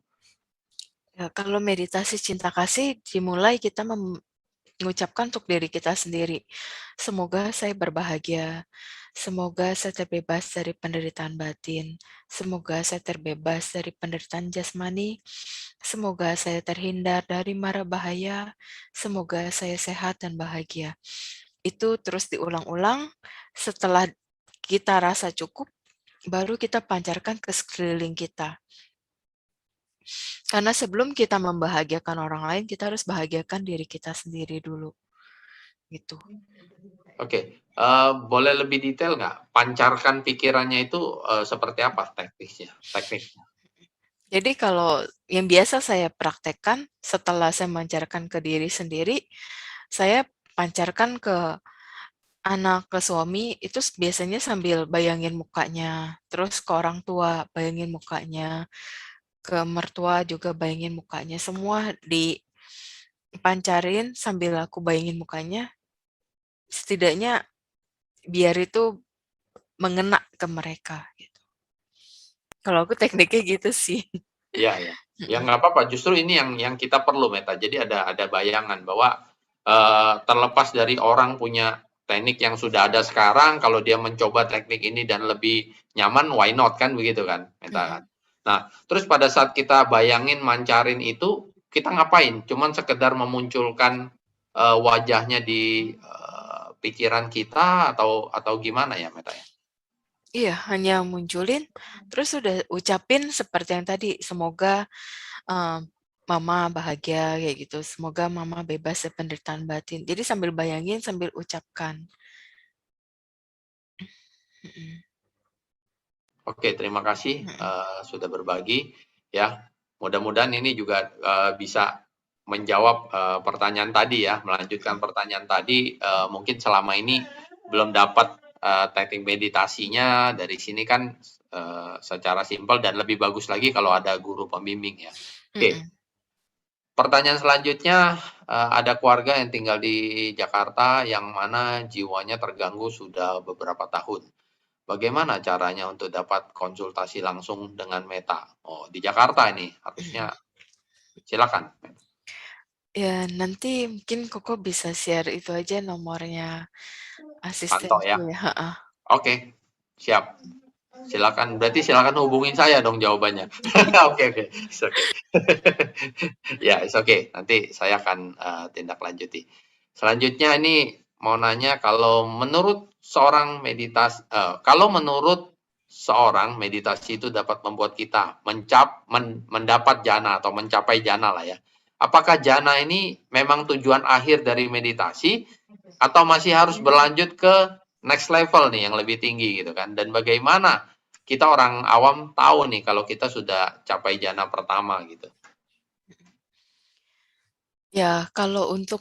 Ya, kalau meditasi cinta kasih dimulai kita mengucapkan untuk diri kita sendiri. Semoga saya berbahagia. Semoga saya terbebas dari penderitaan batin. Semoga saya terbebas dari penderitaan jasmani. Semoga saya terhindar dari mara bahaya. Semoga saya sehat dan bahagia. Itu terus diulang-ulang. Setelah kita rasa cukup, baru kita pancarkan ke sekeliling kita. Karena sebelum kita membahagiakan orang lain, kita harus bahagiakan diri kita sendiri dulu. Gitu.
Oke, boleh lebih detail nggak? Pancarkan pikirannya itu seperti apa tekniknya?
Jadi kalau yang biasa saya praktekkan setelah saya memancarkan ke diri sendiri, saya pancarkan ke anak, ke suami, itu biasanya sambil bayangin mukanya. Terus ke orang tua, bayangin mukanya. Ke mertua juga bayangin mukanya. Semua dipancarin sambil aku bayangin mukanya. Setidaknya biar itu mengena ke mereka. Gitu. Kalau aku tekniknya gitu sih.
Iya, ya. Ya nggak apa-apa, justru ini yang kita perlu Meta. Jadi ada bayangan bahwa terlepas dari orang punya teknik yang sudah ada sekarang, kalau dia mencoba teknik ini dan lebih nyaman, why not kan begitu kan, Meta kan. Nah, terus pada saat kita bayangin mancarin itu, kita ngapain? Cuman sekedar memunculkan wajahnya di pikiran kita atau gimana ya Meta ya?
Iya, hanya munculin, terus udah ucapin seperti yang tadi, semoga mama bahagia kayak gitu, semoga mama bebas dari penderitaan batin. Jadi sambil bayangin, sambil ucapkan.
Oke, terima kasih sudah berbagi ya. Mudah-mudahan ini juga bisa menjawab pertanyaan tadi ya, melanjutkan pertanyaan tadi, mungkin selama ini belum dapat teknik meditasinya, dari sini kan secara simpel dan lebih bagus lagi kalau ada guru pembimbing ya. Oke, pertanyaan selanjutnya, ada keluarga yang tinggal di Jakarta yang mana jiwanya terganggu sudah beberapa tahun. Bagaimana caranya untuk dapat konsultasi langsung dengan Meta? Oh, di Jakarta ini harusnya, silakan.
Ya, nanti mungkin Koko bisa share itu aja nomornya
Pantau ya.
asistenku ya. Heeh.
Oke, siap. Silakan, berarti silakan hubungin saya dong jawabannya. Oke, oke, it's okay. Ya, it's okay. Nanti saya akan tindak lanjuti. Selanjutnya ini mau nanya, kalau menurut meditasi itu dapat membuat kita mendapat jana atau mencapai jana lah ya. Apakah jana ini memang tujuan akhir dari meditasi atau masih harus berlanjut ke next level nih yang lebih tinggi gitu kan? Dan bagaimana kita orang awam tahu nih kalau kita sudah capai jana pertama gitu?
Ya, kalau untuk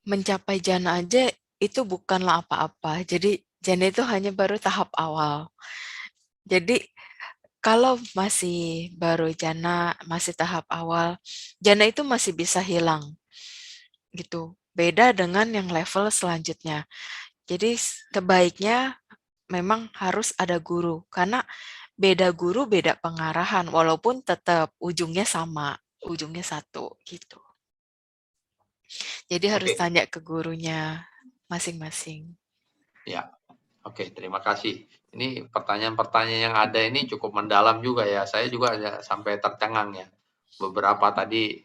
mencapai jana aja itu bukanlah apa-apa. Jadi jana itu hanya baru tahap awal. Jadi kalau masih baru jana, masih tahap awal, jana itu masih bisa hilang gitu. Beda dengan yang level selanjutnya. Jadi sebaiknya memang harus ada guru karena beda guru beda pengarahan walaupun tetap ujungnya sama, ujungnya satu gitu. Jadi harus
Oke.
tanya ke gurunya masing-masing.
Ya, oke, terima kasih. Ini pertanyaan-pertanyaan yang ada ini cukup mendalam juga ya. Saya juga ada sampai tercengang ya. Beberapa tadi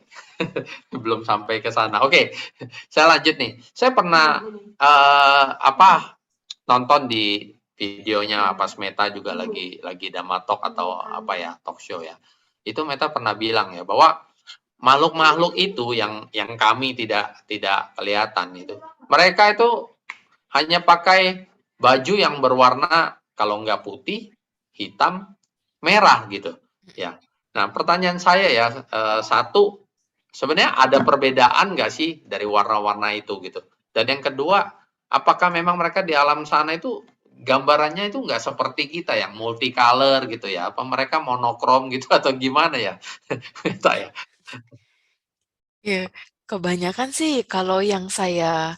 belum sampai ke sana. Oke, saya lanjut nih. Saya pernah nonton di videonya pas Meta juga lagi Dhamma Talk atau apa ya, talk show ya. Itu Meta pernah bilang ya bahwa makhluk-makhluk itu yang kami tidak kelihatan itu. Mereka itu hanya pakai baju yang berwarna kalau nggak putih, hitam, merah gitu. Ya. Nah, pertanyaan saya ya, satu, sebenarnya ada perbedaan nggak sih dari warna-warna itu gitu? Dan yang kedua, apakah memang mereka di alam sana itu gambarannya itu nggak seperti kita yang multicolor gitu ya? Apa mereka monokrom gitu atau gimana ya? Entah ya.
Ya, kebanyakan sih kalau yang saya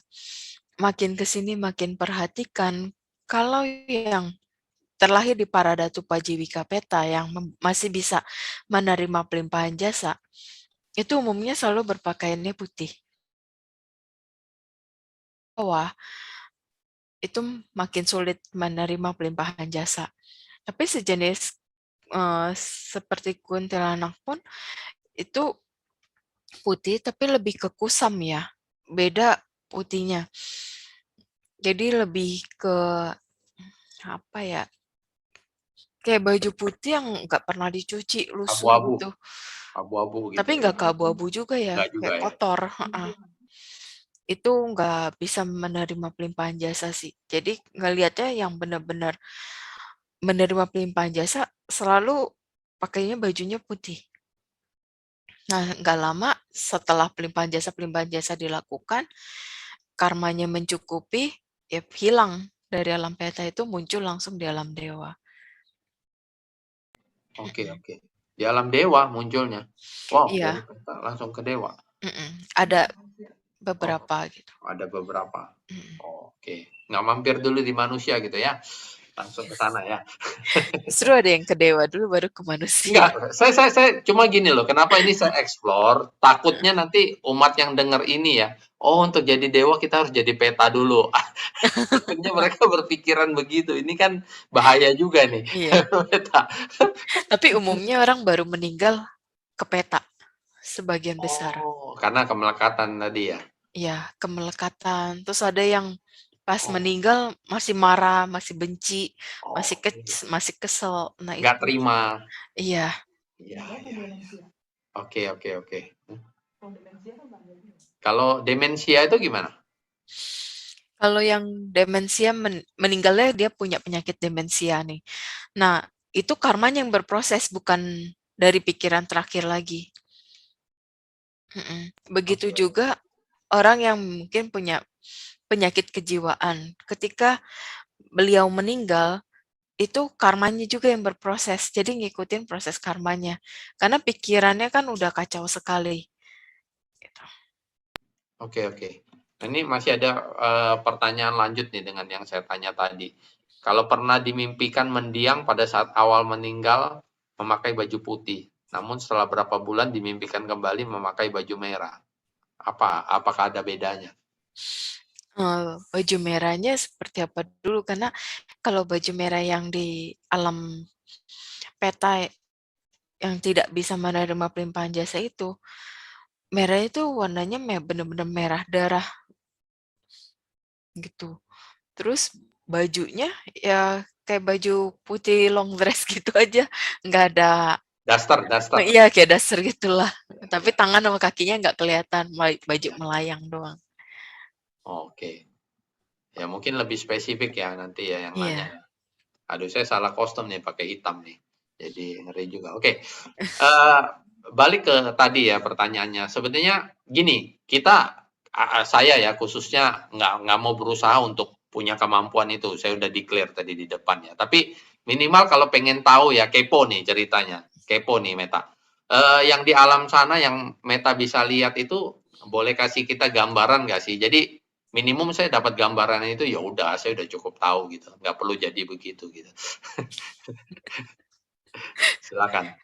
makin ke sini makin perhatikan, kalau yang terlahir di Paradatu Pajiwika Peta yang masih bisa menerima pelimpahan jasa, itu umumnya selalu berpakaiannya putih. Bawah, itu makin sulit menerima pelimpahan jasa. Tapi sejenis seperti kuntilanak pun itu putih tapi lebih ke kusam ya. Beda putihnya. Jadi lebih ke apa ya? Kayak baju putih yang nggak pernah dicuci, lusuh
Abu-abu,
gitu.
abu-abu
Tapi
gitu ya.
nggak ke abu-abu juga ya,
Enggak juga
kayak
ya.
kotor. Itu nggak bisa menerima pelimpahan jasa sih. Jadi ngelihatnya yang benar-benar menerima pelimpahan jasa selalu pakainya bajunya putih. Nah, nggak lama setelah pelimpahan jasa dilakukan, karmanya mencukupi, ya hilang dari alam peta itu muncul langsung di alam dewa.
Oke, oke. Di alam dewa munculnya. Wow, dari
Iya,
peta langsung ke dewa.
ada
Oh,
beberapa gitu.
ada beberapa. Oke. Nggak mampir dulu di manusia gitu ya. Langsung ke sana ya.
Justru ada yang ke dewa dulu baru ke manusia.
Enggak, saya cuma gini loh, kenapa ini saya explore, takutnya nanti umat yang dengar ini ya, oh untuk jadi dewa kita harus jadi peta dulu. Takutnya mereka berpikiran begitu, ini kan bahaya juga nih.
Iya.
Peta.
Tapi umumnya orang baru meninggal ke peta sebagian besar.
Oh, karena kemelekatan tadi ya.
Iya, kemelekatan. Terus ada yang pas
Oh,
meninggal masih marah, masih benci,
oh,
masih kesel. Nah,
nggak
itu
terima.
iya.
Iya, iya, iya. Oke, oke, oke. Kalau demensia itu gimana?
Kalau yang demensia meninggalnya dia punya penyakit demensia nih. Nah, itu karmanya yang berproses bukan dari pikiran terakhir lagi. Begitu
Oke.
juga orang yang mungkin punya penyakit kejiwaan. Ketika beliau meninggal, itu karmanya juga yang berproses. Jadi ngikutin proses karmanya. Karena pikirannya kan udah kacau sekali. Gitu.
Oke. Nah, ini masih ada pertanyaan lanjut nih dengan yang saya tanya tadi. Kalau pernah dimimpikan mendiang pada saat awal meninggal memakai baju putih, namun setelah berapa bulan dimimpikan kembali memakai baju merah. Apakah ada bedanya?
Baju merahnya seperti apa dulu? Karena kalau baju merah yang di alam peta yang tidak bisa menerima pelimpahan jasa itu, merah itu warnanya bener-bener merah darah gitu. Terus bajunya ya kayak baju putih long dress gitu aja, nggak ada,
Daster.
iya kayak dasar gitulah. Tapi tangan sama kakinya nggak kelihatan, baju melayang doang.
Oke. Ya mungkin lebih spesifik ya nanti ya yang nanya.
Iya.
Aduh, saya salah kostum nih pakai hitam nih. Jadi ngeri juga. Oke. Balik ke tadi ya pertanyaannya. Sebenarnya gini, saya ya khususnya nggak mau berusaha untuk punya kemampuan itu. Saya udah declare tadi di depan ya. Tapi minimal kalau pengen tahu ya kepo nih ceritanya. Kepo nih Meta. Yang di alam sana yang Meta bisa lihat itu boleh kasih kita gambaran nggak sih? Jadi minimum saya dapat gambaran itu ya udah saya udah cukup tahu gitu. Nggak perlu jadi begitu gitu. Silakan.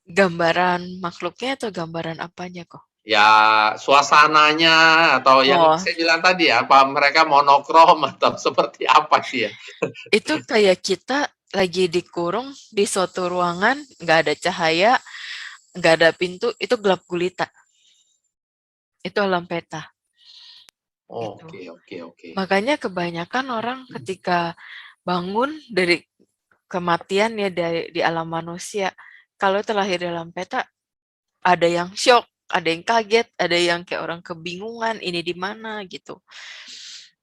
Gambaran makhluknya atau gambaran apanya kok?
Ya suasananya atau yang
Oh,
saya bilang tadi ya, apa mereka monokrom atau seperti apa sih ya?
itu kayak kita lagi dikurung di suatu ruangan, nggak ada cahaya, nggak ada pintu, itu gelap gulita. Itu alam peta. Gitu.
Oke.
Makanya kebanyakan orang ketika bangun dari kematian ya di alam manusia, kalau terlahir dalam peta, ada yang shock, ada yang kaget, ada yang kayak orang kebingungan, ini di mana gitu.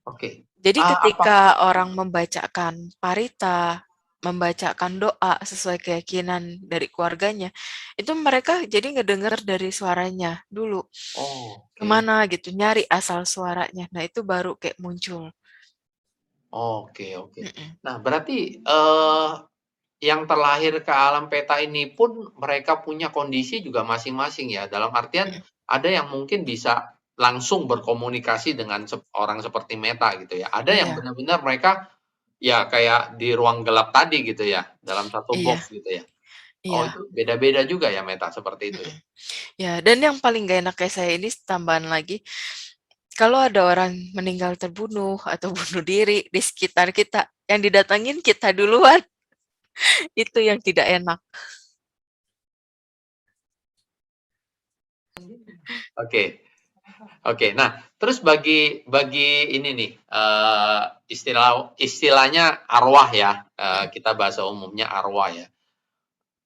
Oke.
Jadi
Apa
ketika orang membacakan parita, membacakan doa sesuai keyakinan dari keluarganya, itu mereka jadi ngedenger dari suaranya dulu.
oke.
Kemana gitu, nyari asal suaranya. Nah itu baru kayak muncul.
Oke.
Mm-mm.
Nah, berarti, yang terlahir ke alam peta ini pun mereka punya kondisi juga masing-masing ya? Dalam artian
Mm-mm.
ada yang mungkin bisa langsung berkomunikasi dengan orang seperti Meta gitu ya, ada yang
Iya,
benar-benar mereka ya kayak di ruang gelap tadi gitu ya, dalam satu
iya,
box gitu ya? Oh
iya.
itu beda-beda juga ya Meta seperti itu ya?
Mm-mm. Ya, dan yang paling gak enak kayak saya ini tambahan lagi, kalau ada orang meninggal terbunuh atau bunuh diri di sekitar kita, yang didatangin kita duluan, itu yang tidak enak.
Oke. Nah terus bagi ini nih, istilahnya arwah ya,
Mm.
kita bahasa umumnya arwah ya.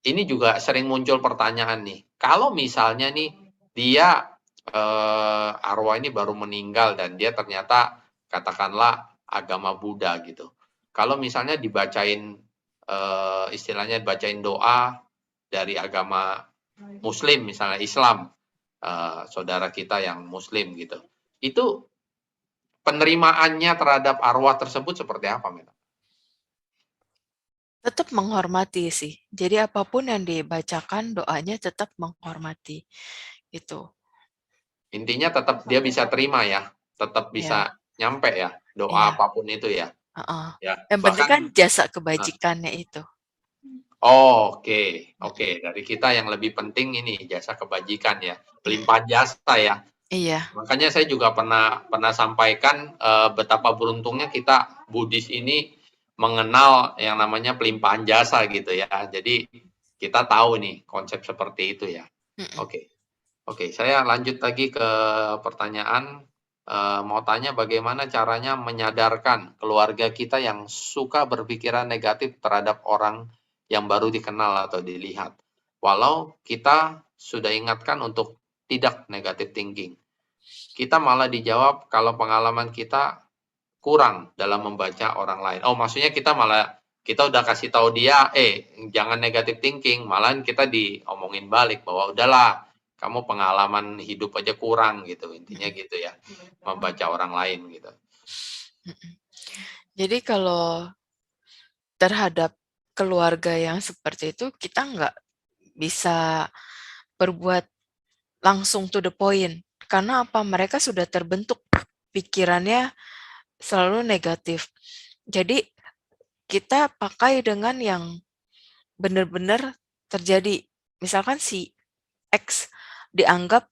Ini juga sering muncul pertanyaan nih, kalau misalnya nih dia, arwah ini baru meninggal dan dia ternyata katakanlah agama Buddha gitu. Kalau misalnya dibacain, istilahnya dibacain doa dari agama Muslim misalnya Islam, saudara kita yang Muslim gitu, itu penerimaannya terhadap arwah tersebut seperti apa, Meta?
Tetap menghormati sih. Jadi apapun yang dibacakan doanya tetap menghormati. Itu.
Intinya tetap dia bisa terima ya, tetap bisa
Ya,
nyampe ya, doa
iya.
apapun itu ya?
Heeh.
Ya,
Yang penting
bahkan
kan jasa
heeh.
kebajikannya itu.
Oke. Dari kita yang lebih penting ini jasa kebajikan ya,
Mm.
pelimpahan jasa ya.
Iya,
Makanya saya juga pernah sampaikan, betapa beruntungnya kita Buddhis ini mengenal yang namanya pelimpahan jasa gitu ya. Jadi kita tahu nih konsep seperti itu ya.
mm-mm.
Oke, saya lanjut lagi ke pertanyaan, mau tanya bagaimana caranya menyadarkan keluarga kita yang suka berpikiran negatif terhadap orang yang baru dikenal atau dilihat, walau kita sudah ingatkan untuk tidak negative thinking. Kita malah dijawab kalau pengalaman kita kurang dalam membaca orang lain. Oh, maksudnya kita udah kasih tahu dia, jangan negative thinking, malahan kita diomongin balik bahwa udahlah kamu pengalaman hidup aja kurang gitu, intinya gitu ya, membaca orang lain gitu.
Jadi kalau terhadap keluarga yang seperti itu, kita nggak bisa berbuat langsung to the point. Karena apa? Mereka sudah terbentuk pikirannya selalu negatif. Jadi kita pakai dengan yang benar-benar terjadi. Misalkan si X dianggap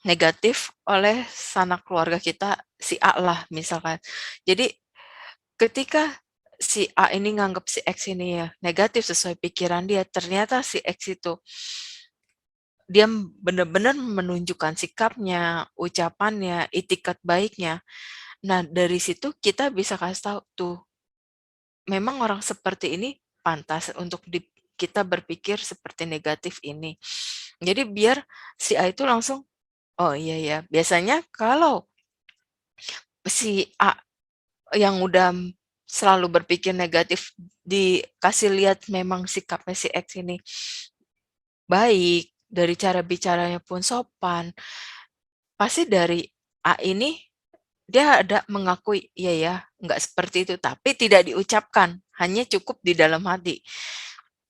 negatif oleh sanak keluarga kita, si A lah misalkan. Jadi ketika si A ini nganggap si X ini ya negatif sesuai pikiran dia, ternyata si X itu dia benar-benar menunjukkan sikapnya, ucapannya, itikat baiknya. Nah, dari situ kita bisa kasih tahu tuh, memang orang seperti ini pantas untuk kita berpikir seperti negatif ini. Jadi biar si A itu langsung, oh iya ya, biasanya kalau si A yang udah selalu berpikir negatif dikasih lihat memang sikapnya si X ini baik, dari cara bicaranya pun sopan, pasti dari A ini dia ada mengakui, iya ya, nggak seperti itu, tapi tidak diucapkan, hanya cukup di dalam hati.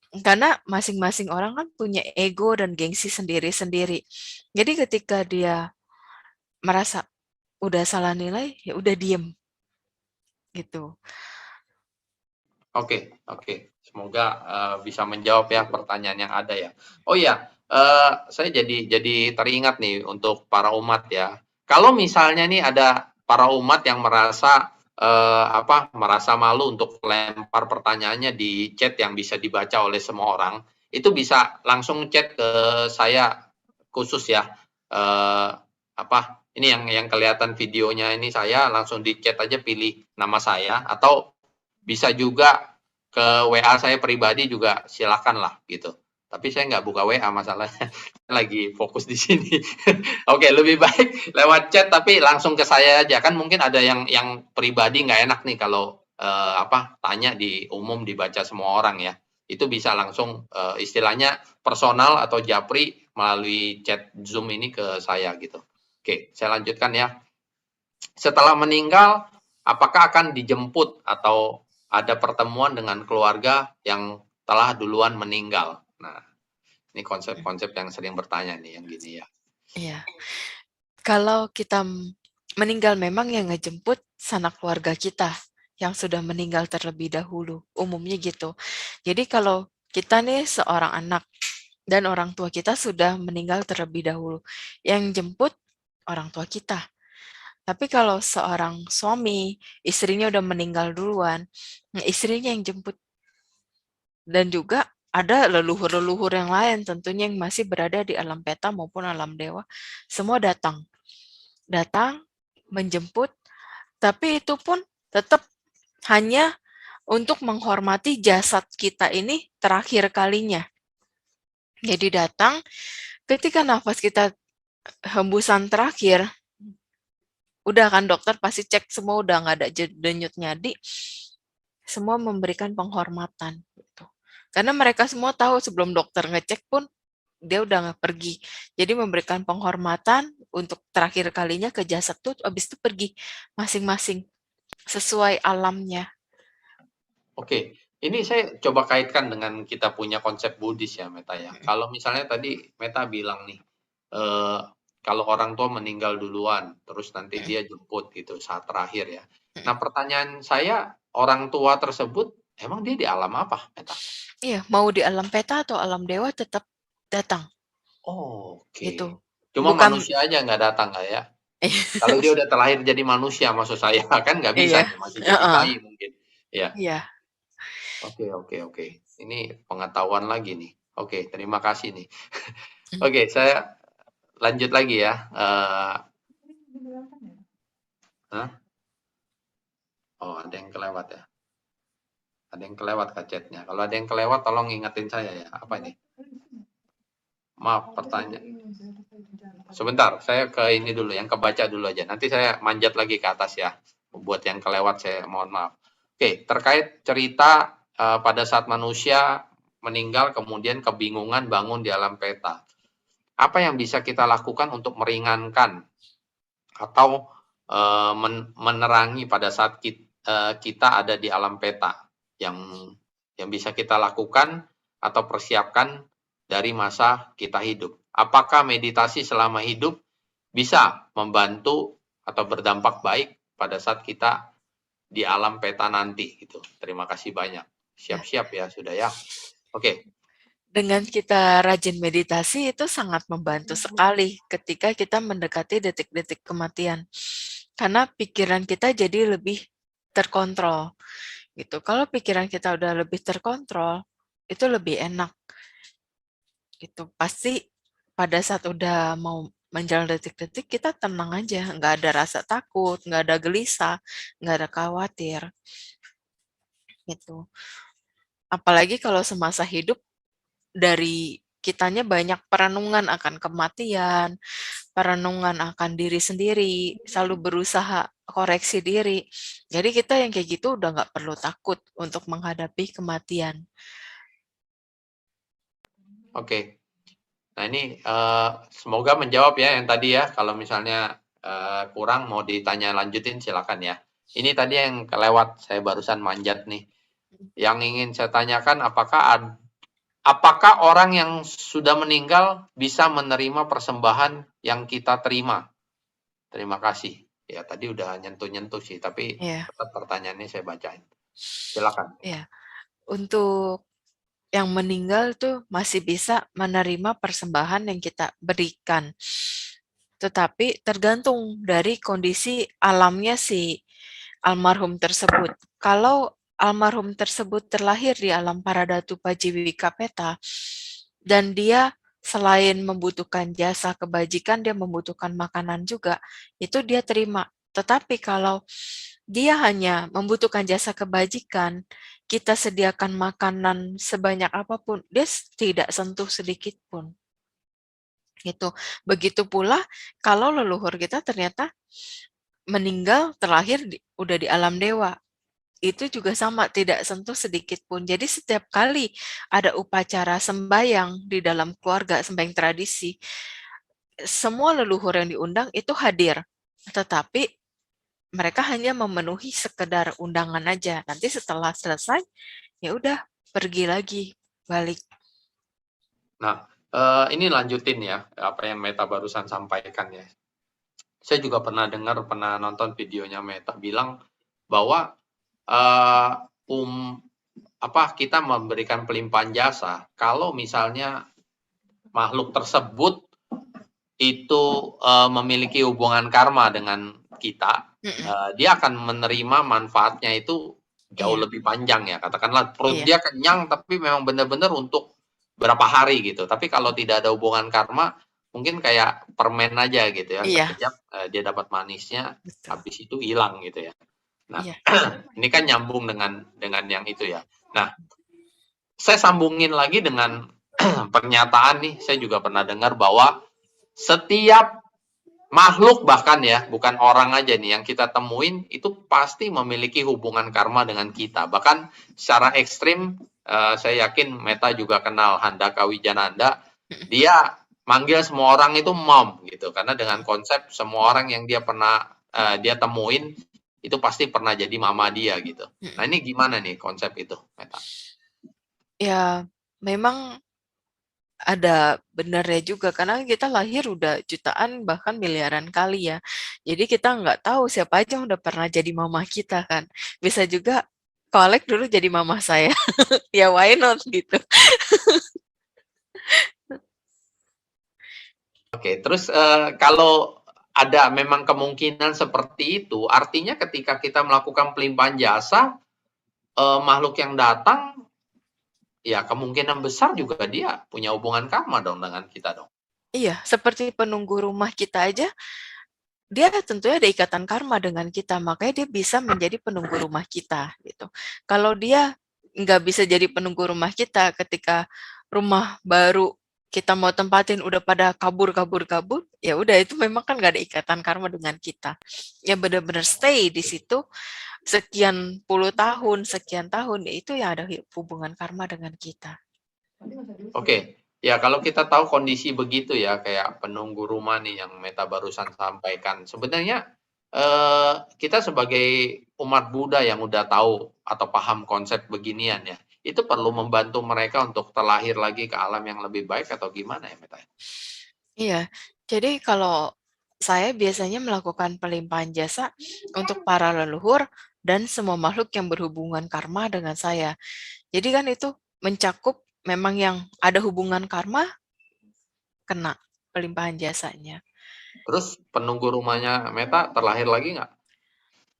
Karena masing-masing orang kan punya ego dan gengsi sendiri-sendiri. Jadi ketika dia merasa udah salah nilai, ya udah diem, gitu.
Oke, semoga bisa menjawab ya pertanyaan yang ada ya. Oh iya, saya jadi teringat nih untuk para umat ya. Kalau misalnya nih ada para umat yang merasa merasa malu untuk lempar pertanyaannya di chat yang bisa dibaca oleh semua orang, itu bisa langsung chat ke saya khusus ya. Ini yang kelihatan videonya ini, saya langsung di chat aja, pilih nama saya, atau bisa juga ke WA saya pribadi juga, silakan lah gitu. Tapi saya nggak buka WA masalahnya, lagi fokus di sini. Oke, lebih baik lewat chat tapi langsung ke saya aja. Kan mungkin ada yang pribadi nggak enak nih kalau tanya di umum dibaca semua orang ya. Itu bisa langsung istilahnya personal atau japri melalui chat Zoom ini ke saya gitu. Oke, saya lanjutkan ya. Setelah meninggal, apakah akan dijemput atau ada pertemuan dengan keluarga yang telah duluan meninggal? Nah, ini konsep-konsep yang sering bertanya nih, yang gini ya.
Iya. Kalau kita meninggal, memang yang ngejemput sanak keluarga kita yang sudah meninggal terlebih dahulu, umumnya gitu. Jadi kalau kita nih seorang anak dan orang tua kita sudah meninggal terlebih dahulu, yang jemput orang tua kita. Tapi kalau seorang suami, istrinya udah meninggal duluan, istrinya yang jemput. Dan juga ada leluhur-leluhur yang lain tentunya yang masih berada di alam peta maupun alam dewa, semua datang. Datang, menjemput, tapi itu pun tetap hanya untuk menghormati jasad kita ini terakhir kalinya. Jadi datang, ketika nafas kita hembusan terakhir, udah kan dokter pasti cek semua udah nggak ada denyut nyadi, semua memberikan penghormatan. Gitu. Karena mereka semua tahu sebelum dokter ngecek pun dia udah nggak pergi. Jadi memberikan penghormatan untuk terakhir kalinya ke jasad tuh, abis itu pergi masing-masing sesuai alamnya.
Oke, ini saya coba kaitkan dengan kita punya konsep Buddhis ya, Meta ya. Kalau misalnya tadi Meta bilang nih, kalau orang tua meninggal duluan, terus nanti dia jemput gitu saat terakhir ya. Nah, pertanyaan saya, orang tua tersebut emang dia di alam apa, Meta?
Iya, mau di alam peta atau alam dewa tetap datang.
Oke.
Gitu.
Cuma
Bukan
manusia aja nggak datang nggak ya? Kalau dia udah terlahir jadi manusia maksud saya, kan nggak bisa
iya.
nih, masih jadi
Heeh.
bayi mungkin. Ya.
Iya.
Oke. Ini pengetahuan lagi nih. Oke, terima kasih nih. Oke, saya lanjut lagi ya. Oh, ada yang kelewat ya. Ada yang kelewat Kak chatnya. Kalau ada yang kelewat, tolong ingetin saya ya. Apa ini? Maaf, pertanyaan. Sebentar, saya ke ini dulu, yang kebaca dulu aja. Nanti saya manjat lagi ke atas ya. Buat yang kelewat, saya mohon maaf. Oke, terkait cerita pada saat manusia meninggal, kemudian kebingungan bangun di alam peta. apa yang bisa kita lakukan untuk meringankan atau menerangi pada saat kita ada di alam peta yang bisa kita lakukan atau persiapkan dari masa kita hidup. Apakah meditasi selama hidup bisa membantu atau berdampak baik pada saat kita di alam peta nanti gitu. Terima kasih banyak. Siap-siap ya sudah ya. Oke.
Dengan kita rajin meditasi itu sangat membantu sekali ketika kita mendekati detik-detik kematian. Karena pikiran kita jadi lebih terkontrol. Gitu. Kalau pikiran kita udah lebih terkontrol, itu lebih enak. Gitu. Pasti pada saat udah mau menjelang detik-detik kita tenang aja, nggak ada rasa takut, nggak ada gelisah, nggak ada khawatir. Gitu. Apalagi kalau semasa hidup dari kitanya banyak perenungan akan kematian, perenungan akan diri sendiri, selalu berusaha koreksi diri. Jadi kita yang kayak gitu udah nggak perlu takut untuk menghadapi kematian.
Oke. Nah ini semoga menjawab ya yang tadi ya. Kalau misalnya kurang mau ditanya lanjutin silakan ya. Ini tadi yang kelewat, saya barusan manjat nih. Yang ingin saya tanyakan apakah orang yang sudah meninggal bisa menerima persembahan yang kita terima? Terima kasih. Ya tadi udah nyentuh-nyentuh sih, tapi tetap pertanyaannya saya bacain. Silakan.
Ya, untuk yang meninggal tuh masih bisa menerima persembahan yang kita berikan. Tetapi tergantung dari kondisi alamnya si almarhum tersebut. Kalau almarhum tersebut terlahir di alam Paradatu Pajiwika Peta, dan dia selain membutuhkan jasa kebajikan, dia membutuhkan makanan juga, itu dia terima. Tetapi kalau dia hanya membutuhkan jasa kebajikan, kita sediakan makanan sebanyak apapun, dia tidak sentuh sedikit pun. Gitu. Begitu pula kalau leluhur kita ternyata meninggal terlahir udah di alam dewa. Itu juga sama, tidak sentuh sedikit pun. Jadi setiap kali ada upacara sembahyang di dalam keluarga, sembahyang tradisi, semua leluhur yang diundang itu hadir. Tetapi mereka hanya memenuhi sekedar undangan aja. Nanti setelah selesai, ya udah pergi lagi, balik.
Nah, ini lanjutin ya apa yang Meta barusan sampaikan ya. Saya juga pernah dengar, pernah nonton videonya Meta bilang bahwa kita memberikan pelimpahan jasa kalau misalnya makhluk tersebut itu memiliki hubungan karma dengan kita, dia akan menerima manfaatnya itu jauh lebih panjang ya. Katakanlah perut dia kenyang tapi memang benar-benar untuk berapa hari gitu. Tapi kalau tidak ada hubungan karma, mungkin kayak permen aja gitu ya. Sekejap dia dapat manisnya, habis itu hilang gitu ya. Nah, ini kan nyambung dengan yang itu ya. Nah, saya sambungin lagi dengan pernyataan nih, saya juga pernah dengar bahwa setiap makhluk bahkan ya, bukan orang aja nih yang kita temuin itu pasti memiliki hubungan karma dengan kita. Bahkan secara ekstrim, saya yakin Meta juga kenal Handaka Wijananda, dia manggil semua orang itu mom gitu, karena dengan konsep semua orang yang dia pernah dia temuin itu pasti pernah jadi mama dia gitu. Nah ini gimana nih konsep itu, Meta?
Ya, memang ada benarnya juga, karena kita lahir udah jutaan bahkan miliaran kali ya. Jadi kita nggak tahu siapa aja yang udah pernah jadi mama kita kan. Bisa juga Kolek dulu jadi mama saya. Ya why not gitu.
Oke, terus kalau ada memang kemungkinan seperti itu, artinya ketika kita melakukan pelimpahan jasa, makhluk yang datang, ya kemungkinan besar juga dia punya hubungan karma dong dengan kita dong.
Iya, seperti penunggu rumah kita aja, dia tentunya ada ikatan karma dengan kita, makanya dia bisa menjadi penunggu rumah kita gitu. Kalau dia nggak bisa jadi penunggu rumah kita ketika rumah baru kita mau tempatin udah pada kabur, ya udah itu memang kan nggak ada ikatan karma dengan kita. Ya benar-benar stay di situ sekian puluh tahun, sekian tahun, ya itu yang ada hubungan karma dengan kita.
Oke, Ya, kalau kita tahu kondisi begitu ya, kayak penunggu rumah nih yang Meta barusan sampaikan. Sebenarnya kita sebagai umat Buddha yang udah tahu atau paham konsep beginian ya, itu perlu membantu mereka untuk terlahir lagi ke alam yang lebih baik atau gimana ya, Meta?
Iya, jadi kalau saya biasanya melakukan pelimpahan jasa untuk para leluhur dan semua makhluk yang berhubungan karma dengan saya. Jadi kan itu mencakup memang yang ada hubungan karma, kena pelimpahan jasanya.
Terus penunggu rumahnya Meta terlahir lagi nggak?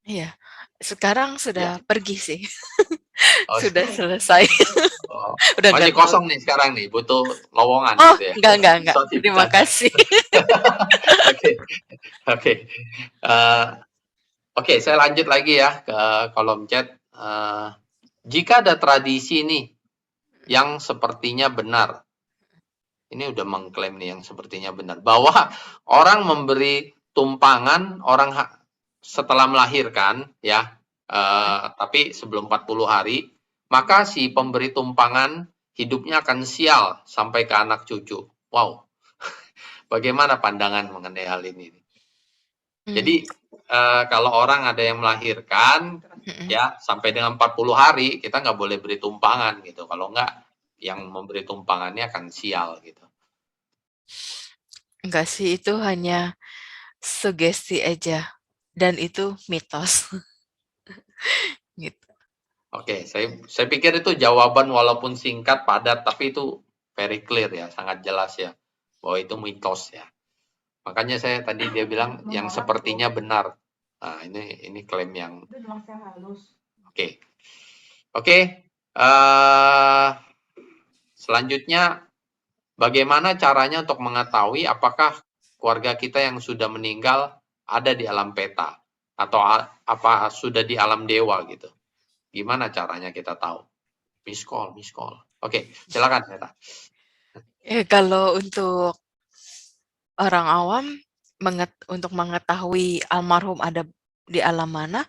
Iya, sekarang
Ya.
sudah pergi sih,
Oh,
sudah selesai,
oh,
udah
masih
nggak tahu.
kosong nih sekarang nih, butuh lowongan
Oh,
gitu ya.
enggak.
Sorry,
Terima
bercanda.
kasih.
Oke, oke. Eh, Oke, saya lanjut lagi ya ke kolom chat. Jika ada tradisi nih yang sepertinya benar, ini udah mengklaim nih yang sepertinya benar, bahwa orang memberi tumpangan setelah melahirkan ya, tapi sebelum 40 hari, maka si pemberi tumpangan hidupnya akan sial sampai ke anak cucu. Wow, bagaimana pandangan mengenai hal ini? Jadi kalau orang ada yang melahirkan ya sampai dengan 40 hari kita nggak boleh beri tumpangan gitu. Kalau nggak yang memberi tumpangannya akan sial gitu.
Enggak sih, itu hanya sugesti aja. Dan itu mitos. Gitu.
Oke, saya pikir itu jawaban walaupun singkat, padat, tapi itu very clear ya, sangat jelas ya, bahwa itu mitos ya. Makanya saya tadi dia bilang yang sepertinya benar. Nah, ini klaim yang oke. Oke, selanjutnya bagaimana caranya untuk mengetahui apakah keluarga kita yang sudah meninggal ada di alam peta atau apa sudah di alam dewa gitu? Gimana caranya kita tahu? Miss call, miss call. Oke, silakan Meta.
Kalau untuk orang awam untuk mengetahui almarhum ada di alam mana,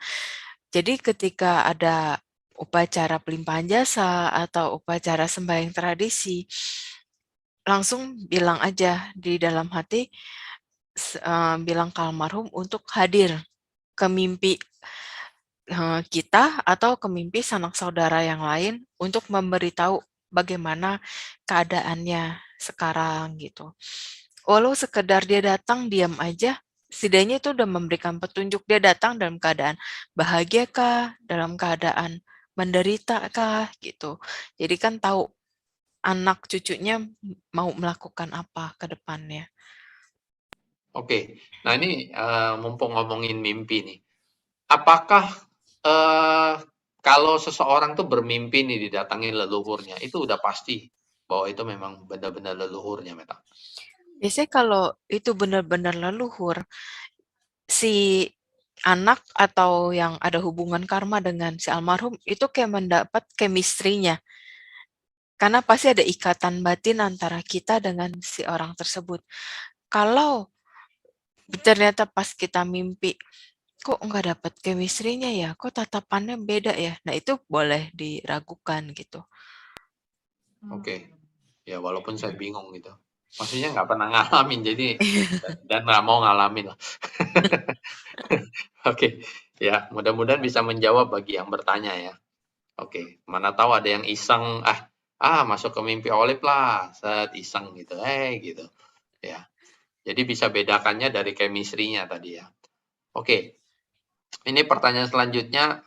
jadi ketika ada upacara pelimpahan jasa atau upacara sembahyang tradisi, langsung bilang aja di dalam hati, bilang ke almarhum untuk hadir ke mimpi kita atau ke mimpi sanak saudara yang lain untuk memberitahu bagaimana keadaannya sekarang gitu. Walau sekedar dia datang diam aja, setidaknya itu udah memberikan petunjuk dia datang dalam keadaan bahagia kah, dalam keadaan menderita kah gitu. Jadi kan tahu anak cucunya mau melakukan apa ke depannya.
Oke, nah ini mumpung ngomongin mimpi nih, apakah eh, kalau seseorang tuh bermimpi nih didatangi leluhurnya, itu udah pasti bahwa itu memang benar-benar leluhurnya, Meta?
Biasanya kalau itu benar-benar leluhur, si anak atau yang ada hubungan karma dengan si almarhum itu kayak mendapat chemistry-nya. Karena pasti ada ikatan batin antara kita dengan si orang tersebut. Kalau ternyata pas kita mimpi, kok nggak dapat chemistry-nya ya? Kok tatapannya beda ya? Nah itu boleh diragukan gitu.
Oke, ya walaupun saya bingung gitu. Maksudnya nggak pernah ngalamin, jadi dan nggak mau ngalamin lah. Oke, ya mudah-mudahan bisa menjawab bagi yang bertanya ya. Oke, mana tahu ada yang iseng, masuk ke mimpi Olip lah, set iseng gitu, gitu. Ya, jadi bisa bedakannya dari chemistry-nya tadi ya. Oke, ini pertanyaan selanjutnya,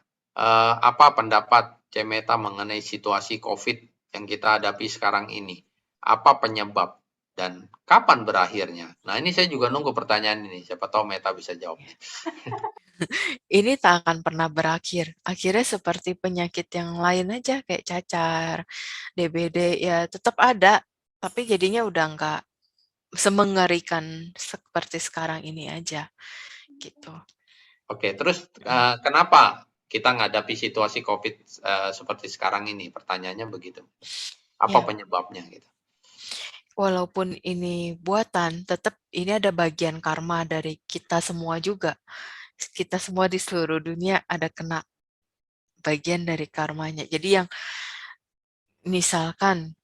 apa pendapat Cemeta mengenai situasi COVID yang kita hadapi sekarang ini? Apa penyebab dan kapan berakhirnya? Nah, ini saya juga nunggu pertanyaan ini, siapa tahu Meta bisa jawabnya.
Ini tak akan pernah berakhir. Akhirnya seperti penyakit yang lain aja kayak cacar, DBD ya tetap ada, tapi jadinya udah nggak semengerikan seperti sekarang ini aja gitu.
Oke, terus kenapa kita menghadapi situasi COVID seperti sekarang ini? Pertanyaannya begitu. Apa
Ya,
penyebabnya gitu?
walaupun ini buatan, tetap ini ada bagian karma dari kita semua juga. Kita semua di seluruh dunia ada kena bagian dari karmanya. Jadi yang misalkan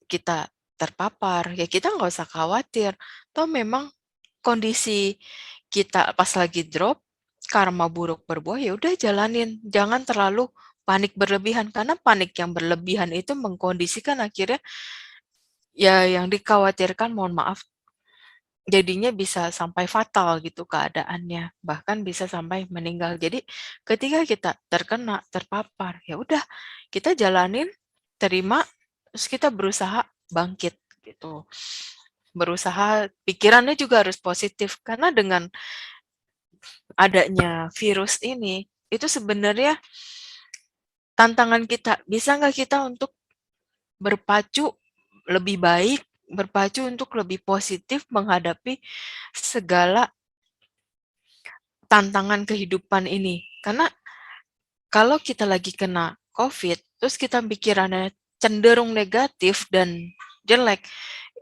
kita terpapar, ya kita nggak usah khawatir. Toh memang kondisi kita pas lagi drop, karma buruk berbuah, ya udah jalanin. Jangan terlalu panik berlebihan, karena panik yang berlebihan itu mengkondisikan akhirnya ya yang dikhawatirkan, mohon maaf, jadinya bisa sampai fatal gitu keadaannya, bahkan bisa sampai meninggal. Jadi ketika kita terkena, terpapar, ya udah kita jalanin, terima, terus kita berusaha bangkit gitu. Berusaha pikirannya juga harus positif karena dengan adanya virus ini itu sebenarnya tantangan kita. Bisa nggak kita untuk berpacu lebih baik, berpacu untuk lebih positif menghadapi segala tantangan kehidupan ini. Karena kalau kita lagi kena COVID, terus kita pikirannya cenderung negatif dan jelek,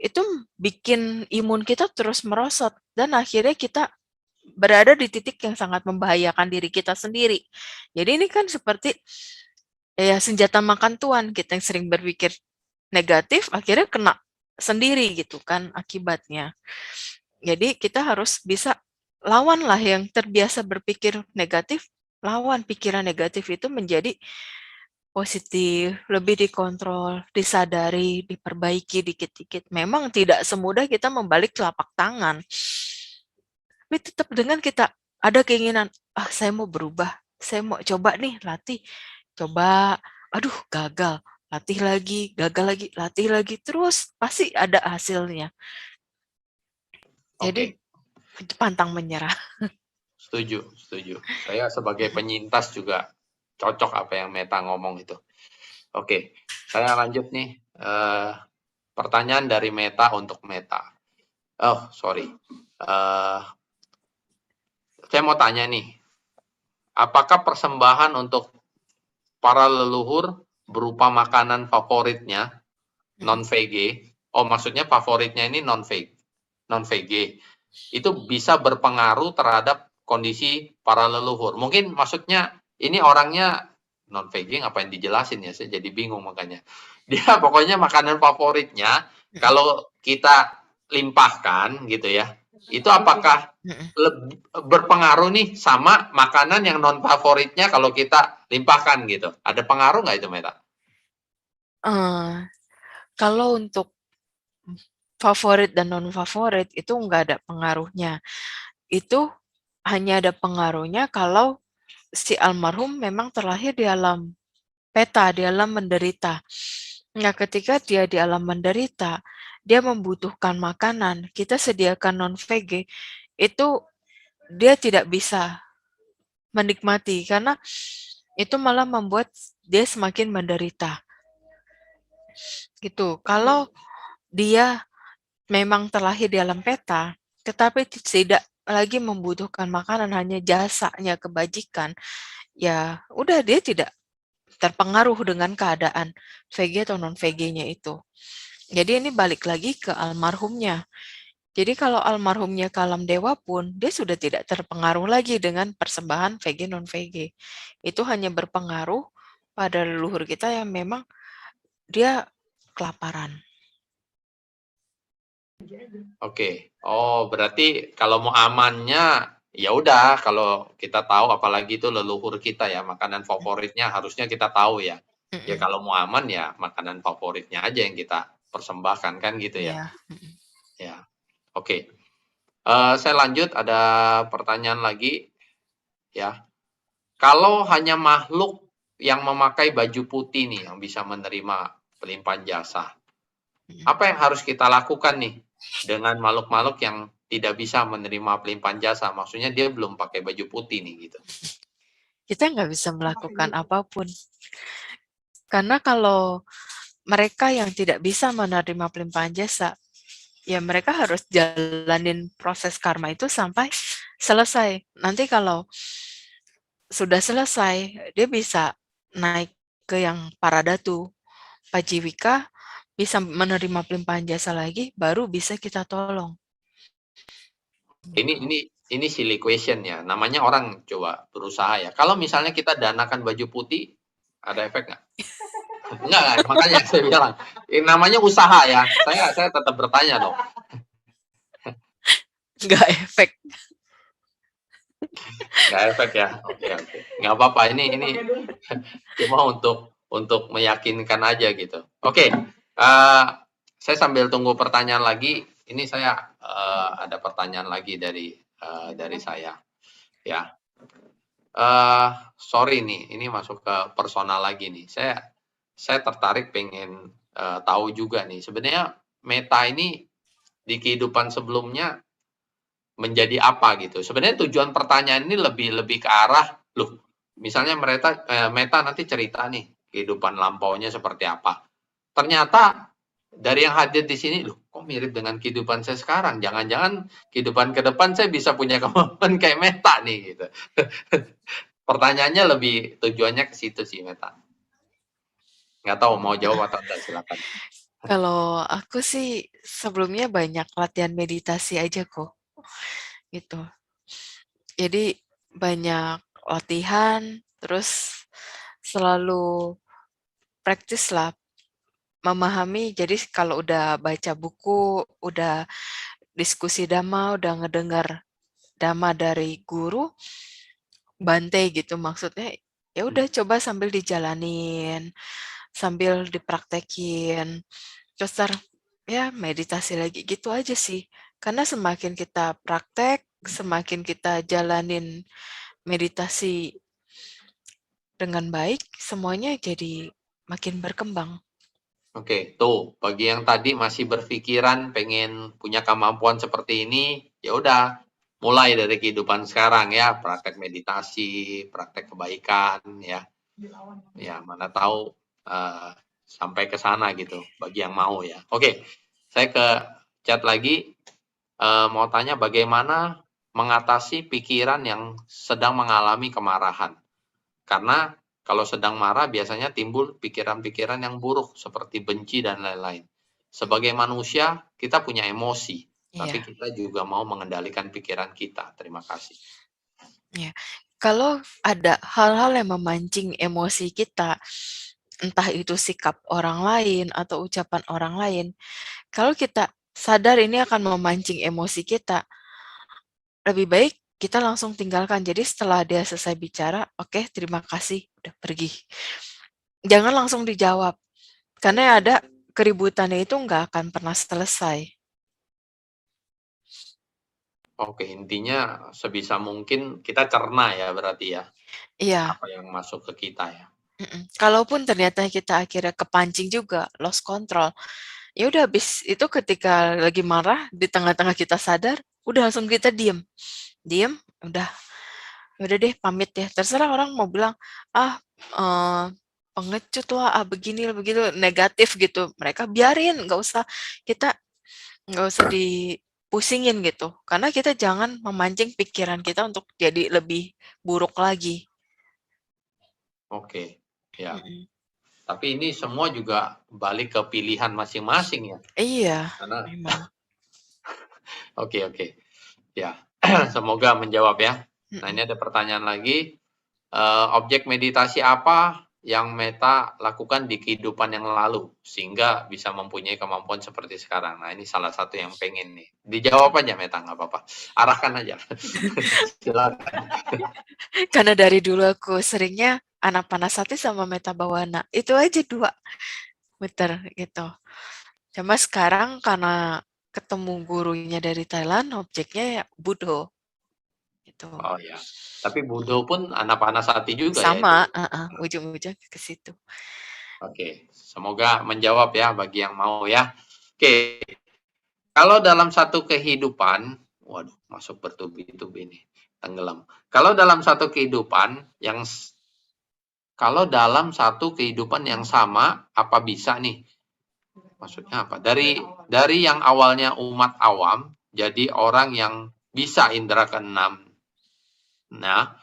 itu bikin imun kita terus merosot dan akhirnya kita berada di titik yang sangat membahayakan diri kita sendiri. Jadi ini kan seperti ya senjata makan tuan, kita yang sering berpikir negatif akhirnya kena sendiri gitu kan akibatnya. Jadi kita harus bisa lawanlah yang terbiasa berpikir negatif, lawan pikiran negatif itu menjadi positif, lebih dikontrol, disadari, diperbaiki dikit-dikit. Memang tidak semudah kita membalik telapak tangan. Tapi tetap dengan kita ada keinginan, ah saya mau berubah, saya mau coba nih latih, coba, aduh gagal, latih lagi, gagal lagi, latih lagi, terus pasti ada hasilnya. Jadi
Oke,
pantang menyerah.
setuju, setuju. Saya sebagai penyintas juga cocok apa yang Meta ngomong itu. Oke, saya lanjut nih. Pertanyaan dari Meta untuk Meta. Oh, sorry. Saya mau tanya nih, apakah persembahan untuk para leluhur berupa makanan favoritnya non-VG? Oh, maksudnya favoritnya ini non-VG. Itu bisa berpengaruh terhadap kondisi para leluhur. Mungkin maksudnya ini orangnya non-VG, ngapain dijelasin ya? Saya jadi bingung makanya. Dia pokoknya makanan favoritnya kalau kita limpahkan gitu ya, itu apakah berpengaruh nih sama makanan yang non favoritnya kalau kita limpahkan gitu? Ada pengaruh nggak itu, Meta?
Kalau untuk favorit dan non-favorit itu nggak ada pengaruhnya. Itu hanya ada pengaruhnya kalau si almarhum memang terlahir di alam peta, di alam menderita. Nah, ketika dia di alam menderita, dia membutuhkan makanan, kita sediakan non-VG, itu dia tidak bisa menikmati karena itu malah membuat dia semakin menderita. Gitu. Kalau dia memang terlahir di alam peta, tetapi tidak lagi membutuhkan makanan, hanya jasanya kebajikan, ya udah dia tidak terpengaruh dengan keadaan VG atau non-VG-nya itu. Jadi ini balik lagi ke almarhumnya. Jadi kalau almarhumnya ke alam dewa pun, dia sudah tidak terpengaruh lagi dengan persembahan VG non-VG. Itu hanya berpengaruh pada leluhur kita yang memang dia kelaparan.
Oke. Oh, berarti kalau mau amannya ya udah kalau kita tahu apalagi itu leluhur kita ya, makanan favoritnya harusnya kita tahu ya. Ya kalau mau aman ya makanan favoritnya aja yang kita persembahkan kan gitu ya.
Ya.
Ya. Oke. Saya lanjut ada pertanyaan lagi ya. Kalau hanya makhluk yang memakai baju putih nih yang bisa menerima pelimpahan jasa, apa yang harus kita lakukan nih dengan makhluk-makhluk yang tidak bisa menerima pelimpahan jasa? Maksudnya dia belum pakai baju putih nih gitu.
Kita nggak bisa melakukan apapun. Karena kalau mereka yang tidak bisa menerima pelimpahan jasa, ya mereka harus jalanin proses karma itu sampai selesai. Nanti kalau sudah selesai, dia bisa naik ke yang Paradatu, Pajiwika, bisa menerima pelimpahan jasa lagi, baru bisa kita tolong.
Ini silly question ya. Namanya orang coba berusaha ya. Kalau misalnya kita danakan baju putih, ada efek nggak? Enggak, makanya saya bilang, namanya usaha ya. Saya tetap bertanya dong.
Nggak efek.
Nggak efek ya. Oke. Nggak apa-apa. Ini cuma untuk meyakinkan aja gitu. Oke. Saya sambil tunggu pertanyaan lagi. Ini saya ada pertanyaan lagi dari saya. Ya. Sorry nih, ini masuk ke personal lagi nih. Saya tertarik pengen tahu juga nih. Sebenarnya Meta ini di kehidupan sebelumnya menjadi apa gitu. Sebenarnya tujuan pertanyaan ini lebih ke arah, loh, misalnya Meta nanti cerita nih kehidupan lampaunya seperti apa. Ternyata dari yang hadir di sini, loh, kok mirip dengan kehidupan saya sekarang. Jangan-jangan kehidupan ke depan saya bisa punya kemampuan kayak Meta nih gitu. Pertanyaannya lebih tujuannya ke situ sih Meta. Nggak tahu mau jawab atau enggak, silakan.
Kalau aku sih sebelumnya banyak latihan meditasi aja kok, gitu. Jadi banyak latihan, terus selalu praktis lah, memahami. Jadi kalau udah baca buku, udah diskusi dhamma, udah ngedengar dhamma dari guru, Bante gitu maksudnya, ya udah coba sambil dijalanin, sambil dipraktekin, terus ya meditasi lagi gitu aja sih. Karena semakin kita praktek, semakin kita jalanin meditasi dengan baik, semuanya jadi makin berkembang.
Oke, tuh bagi yang tadi masih berpikiran pengen punya kemampuan seperti ini, ya udah mulai dari kehidupan sekarang ya, praktek meditasi, praktek kebaikan ya. Ya, mana tahu sampai ke sana gitu bagi yang mau ya. Oke, saya ke chat lagi mau tanya bagaimana mengatasi pikiran yang sedang mengalami kemarahan. Karena kalau sedang marah biasanya timbul pikiran-pikiran yang buruk seperti benci dan lain-lain. Sebagai manusia, kita punya emosi, tapi
Iya,
kita juga mau mengendalikan pikiran kita. Terima kasih.
iya. Kalau ada hal-hal yang memancing emosi kita, entah itu sikap orang lain atau ucapan orang lain, kalau kita sadar ini akan memancing emosi kita, lebih baik kita langsung tinggalkan. Jadi setelah dia selesai bicara, oke, terima kasih, udah pergi. Jangan langsung dijawab, karena ada keributannya itu nggak akan pernah selesai.
Oke, intinya sebisa mungkin kita cerna ya berarti ya,
Iya,
apa yang masuk ke kita ya.
kalaupun ternyata kita akhirnya kepancing juga, lost control, ya udah habis itu ketika lagi marah, di tengah-tengah kita sadar, udah langsung kita diem. Diem, udah udah deh pamit ya. Terserah orang mau bilang, ah eh, pengecut lah, ah begini begitu, negatif gitu. Mereka biarin, nggak usah dipusingin gitu. Karena kita jangan memancing pikiran kita untuk jadi lebih buruk lagi.
Oke, ya.
Mm-mm.
Tapi ini semua juga balik ke pilihan masing-masing ya.
Iya,
Karena
memang.
oke. Ya, semoga menjawab ya. Nah,
Mm-mm.
ini ada pertanyaan lagi. Objek meditasi apa yang Meta lakukan di kehidupan yang lalu sehingga bisa mempunyai kemampuan seperti sekarang? Nah, ini salah satu yang pengen nih. Dijawab aja Meta, nggak apa-apa. Arahkan aja. Silakan.
Karena dari dulu aku seringnya Anapanasati sama Metta Bhavana. Itu aja dua, muter gitu. Cuma sekarang karena ketemu gurunya dari Thailand, objeknya ya Budo gitu.
Oh ya. Tapi Budo pun Anapanasati juga ya itu.
Sama, ujung-ujung ke situ.
Oke, semoga menjawab ya bagi yang mau ya. Oke, kalau dalam satu kehidupan, waduh, masuk bertubi-tubi nih, tenggelam. Kalau dalam satu kehidupan yang sama, apa bisa nih? Maksudnya apa? Dari yang awalnya umat awam, jadi orang yang bisa indera keenam. Nah,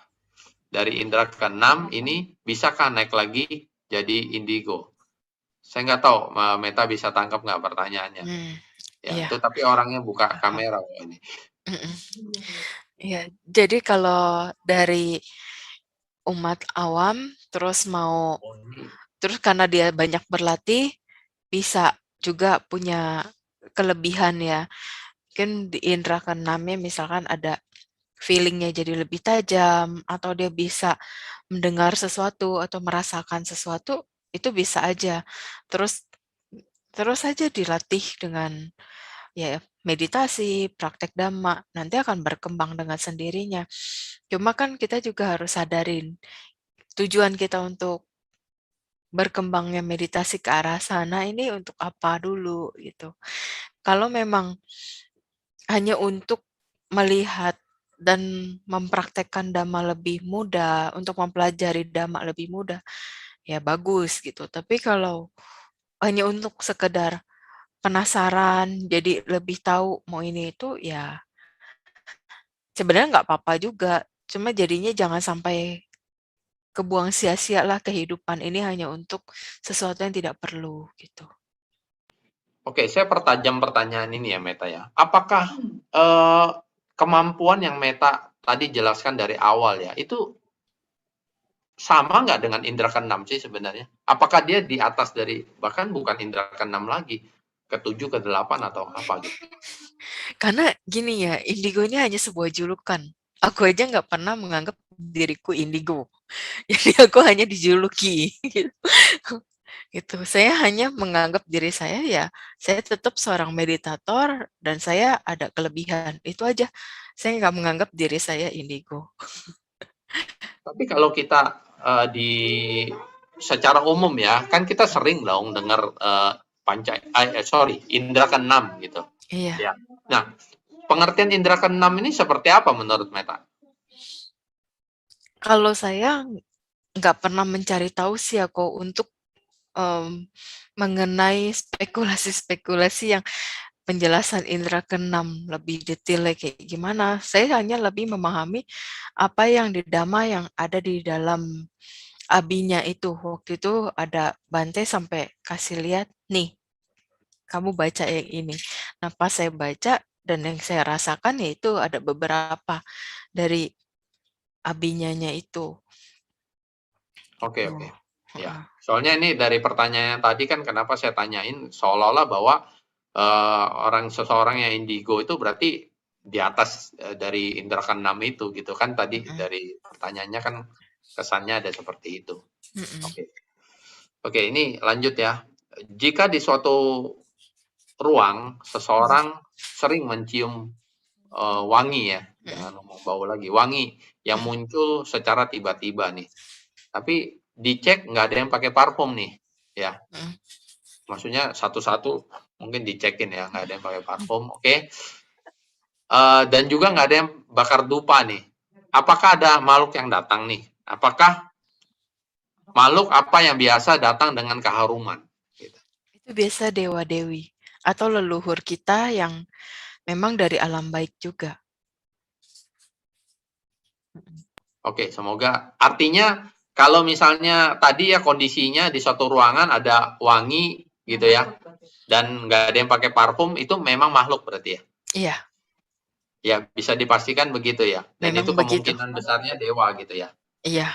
dari indera keenam ini bisakah naik lagi jadi indigo? Saya nggak tahu, Meta bisa tangkap nggak pertanyaannya? Ya,
Iya,
itu tapi orangnya buka
paham.
kamera ini.
Mm-mm. Iya, jadi kalau dari umat awam terus mau Terus karena dia banyak berlatih, bisa juga punya kelebihan ya. Mungkin di indera keenamnya misalkan ada feeling-nya jadi lebih tajam, atau dia bisa mendengar sesuatu atau merasakan sesuatu, itu bisa aja. Terus terus saja dilatih dengan ya meditasi, praktek dhamma, nanti akan berkembang dengan sendirinya. Cuma kan kita juga harus sadarin tujuan kita untuk berkembangnya meditasi ke arah sana ini untuk apa dulu gitu. Kalau memang hanya untuk melihat dan mempraktekkan dhamma lebih mudah, untuk mempelajari dhamma lebih mudah, ya bagus gitu. Tapi kalau hanya untuk sekedar penasaran, jadi lebih tahu mau ini itu, ya sebenarnya nggak apa-apa juga. Cuma jadinya jangan sampai kebuang sia-sia lah kehidupan ini hanya untuk sesuatu yang tidak perlu gitu.
Oke, saya pertajam pertanyaan ini ya Meta ya. Apakah kemampuan yang Meta tadi jelaskan dari awal ya, itu sama nggak dengan indera keenam sih sebenarnya? Apakah dia di atas dari, bahkan bukan indera keenam lagi, ke-7, ke-8 atau apa gitu?
Karena gini ya, indigo ini hanya sebuah julukan. Aku aja nggak pernah menganggap diriku indigo. Jadi aku hanya dijuluki gitu. Gitu. Saya hanya menganggap diri saya ya, saya tetap seorang meditator dan saya ada kelebihan. Itu aja. Saya nggak menganggap diri saya indigo.
Tapi kalau kita di secara umum ya, kan kita sering dong dengar indera keenam gitu.
Iya.
Ya. Nah, pengertian indera keenam ini seperti apa menurut Meta?
Kalau saya nggak pernah mencari tahu sih aku untuk mengenai spekulasi-spekulasi yang penjelasan indera keenam lebih detailnya kayak gimana. Saya hanya lebih memahami apa yang di Dhamma yang ada di dalam abinya itu. Waktu itu ada Bante sampai kasih lihat, nih, kamu baca yang ini. Nah, pas saya baca dan yang saya rasakan yaitu ada beberapa dari abinyanya itu.
Oke,
Oh,
oke. Ya, soalnya ini dari pertanyaan tadi kan kenapa saya tanyain seolah-olah bahwa seseorang yang indigo itu berarti di atas dari indera keenam itu gitu kan tadi dari pertanyaannya kan kesannya ada seperti itu. Oke. Oke, ini lanjut ya. Jika di suatu ruang seseorang sering mencium wangi ya, jangan ngomong bau lagi, wangi yang muncul secara tiba-tiba nih. Tapi dicek nggak ada yang pakai parfum nih, ya. Maksudnya satu-satu mungkin dicekin ya, nggak ada yang pakai parfum, oke. Dan juga nggak ada yang bakar dupa nih. Apakah ada makhluk yang datang nih? Apakah makhluk apa yang biasa datang dengan keharuman? Gitu.
Itu biasa dewa-dewi atau leluhur kita yang memang dari alam baik juga.
Oke, semoga artinya kalau misalnya tadi ya kondisinya di suatu ruangan ada wangi gitu ya, dan nggak ada yang pakai parfum, itu memang makhluk berarti ya?
Iya.
Ya, bisa dipastikan begitu ya? Dan
Memang
itu
begitu.
kemungkinan besarnya dewa gitu ya?
Iya.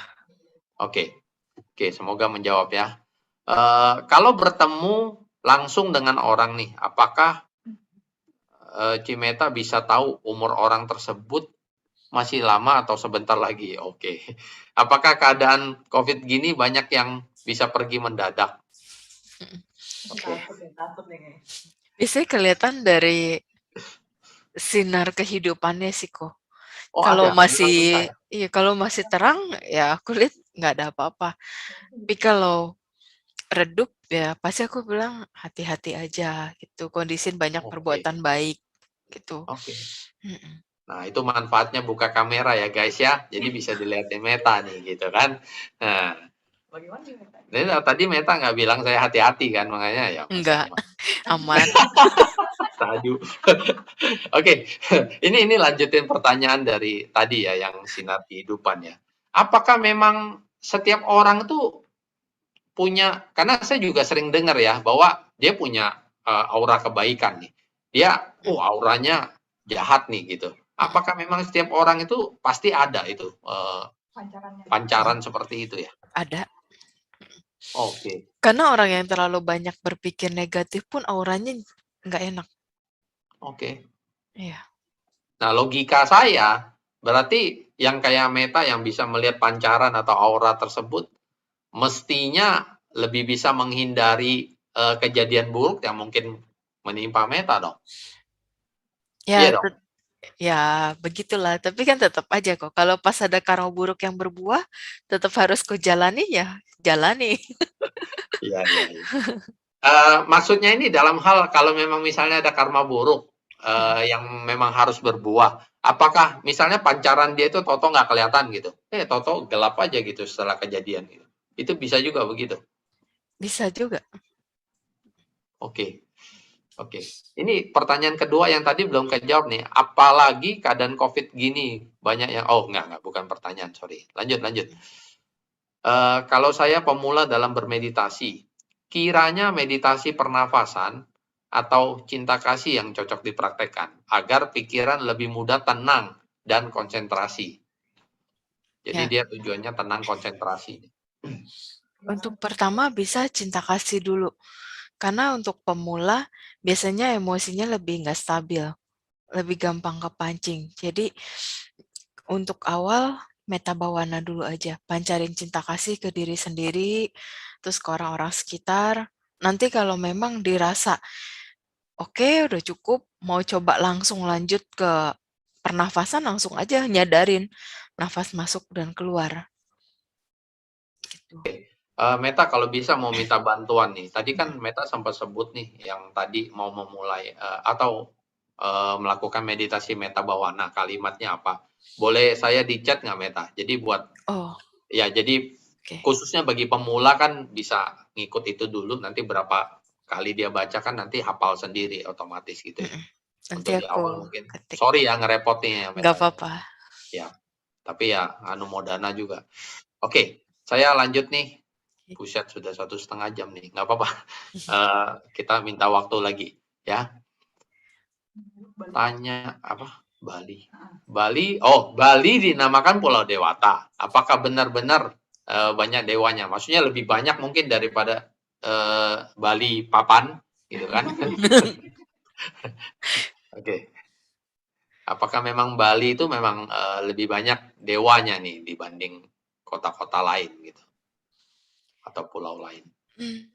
Oke, oke, semoga menjawab ya. Kalau bertemu langsung dengan orang nih, apakah Cimeta bisa tahu umur orang tersebut masih lama atau sebentar lagi? Oke. Apakah keadaan COVID gini banyak yang bisa pergi mendadak? Oke.
Biasanya kelihatan dari sinar kehidupannya sih kok.
Oh,
Kalau
ada kelihatan susah
masih
ya?
kalau masih terang ya aku lihat nggak ada apa-apa. Tapi kalau redup ya pasti aku bilang hati-hati aja gitu. Kondisi banyak
Oke.
perbuatan baik gitu.
Oke. Nah, itu manfaatnya buka kamera ya guys ya. Jadi bisa dilihat di Meta nih gitu kan. Nah, tadi Meta nggak bilang saya hati-hati kan, makanya ya masa
Enggak, aman.
Taju. Oke, ini lanjutin pertanyaan dari tadi ya yang sinar kehidupan ya. Apakah memang setiap orang tuh punya, karena saya juga sering dengar ya bahwa dia punya aura kebaikan nih. Dia, auranya jahat nih gitu. Apakah memang setiap orang itu pasti ada itu pancaran seperti itu ya?
Ada.
Oke.
Karena orang yang terlalu banyak berpikir negatif pun auranya nggak enak.
Oke.
Iya.
Nah, logika saya berarti yang kayak Meta yang bisa melihat pancaran atau aura tersebut mestinya lebih bisa menghindari kejadian buruk yang mungkin menimpa Meta dong. Iya
Ya,
dong.
ya begitulah. Tapi kan tetap aja kok. Kalau pas ada karma buruk yang berbuah, tetap harus ku jalani ya, jalani.
Iya, iya, iya. Maksudnya ini dalam hal kalau memang misalnya ada karma buruk yang memang harus berbuah, apakah misalnya pancaran dia itu toto nggak kelihatan gitu? Toto gelap aja gitu setelah kejadian gitu. Itu bisa juga begitu.
Bisa juga.
Oke, oke. Ini pertanyaan kedua yang tadi belum kejawab nih. Apalagi keadaan COVID gini, banyak yang enggak, bukan pertanyaan, sorry. Lanjut, lanjut. Kalau saya pemula dalam bermeditasi, kiranya meditasi pernafasan atau cinta kasih yang cocok dipraktekkan agar pikiran lebih mudah tenang dan konsentrasi. Jadi
Ya,
dia tujuannya tenang konsentrasi.
untuk pertama bisa cinta kasih dulu. Karena untuk pemula biasanya emosinya lebih nggak stabil, lebih gampang kepancing. Jadi untuk awal meta bawana dulu aja, pancarin cinta kasih ke diri sendiri, terus ke orang-orang sekitar. Nanti kalau memang dirasa oke udah cukup, mau coba langsung lanjut ke pernafasan, langsung aja nyadarin nafas masuk dan keluar. Gitu.
Meta kalau bisa mau minta bantuan nih. Tadi kan Meta sempat sebut nih yang tadi mau memulai atau melakukan meditasi Meta Bawana. Kalimatnya apa? Boleh saya di chat nggak Meta? Jadi buat
Oh,
ya jadi
oke.
khususnya bagi pemula kan bisa ngikut itu dulu. Nanti berapa kali dia baca kan nanti hafal sendiri otomatis gitu ya.
Mm-mm. Nanti
Untuk di
aku
awal mungkin.
ketik.
Sorry ya ngerepotin ya
Nggak
Meta.
apa-apa.
Ya, tapi ya anu modana juga. Oke, saya lanjut nih. Buset, sudah 1,5 jam nih, nggak apa-apa. Kita minta waktu lagi, ya. Tanya apa? Bali. Bali dinamakan Pulau Dewata. Apakah benar-benar banyak dewanya? Maksudnya lebih banyak mungkin daripada Bali Papan, gitu kan? Oke. Apakah memang Bali itu memang lebih banyak dewanya nih dibanding kota-kota lain gitu atau pulau lain?
Hmm,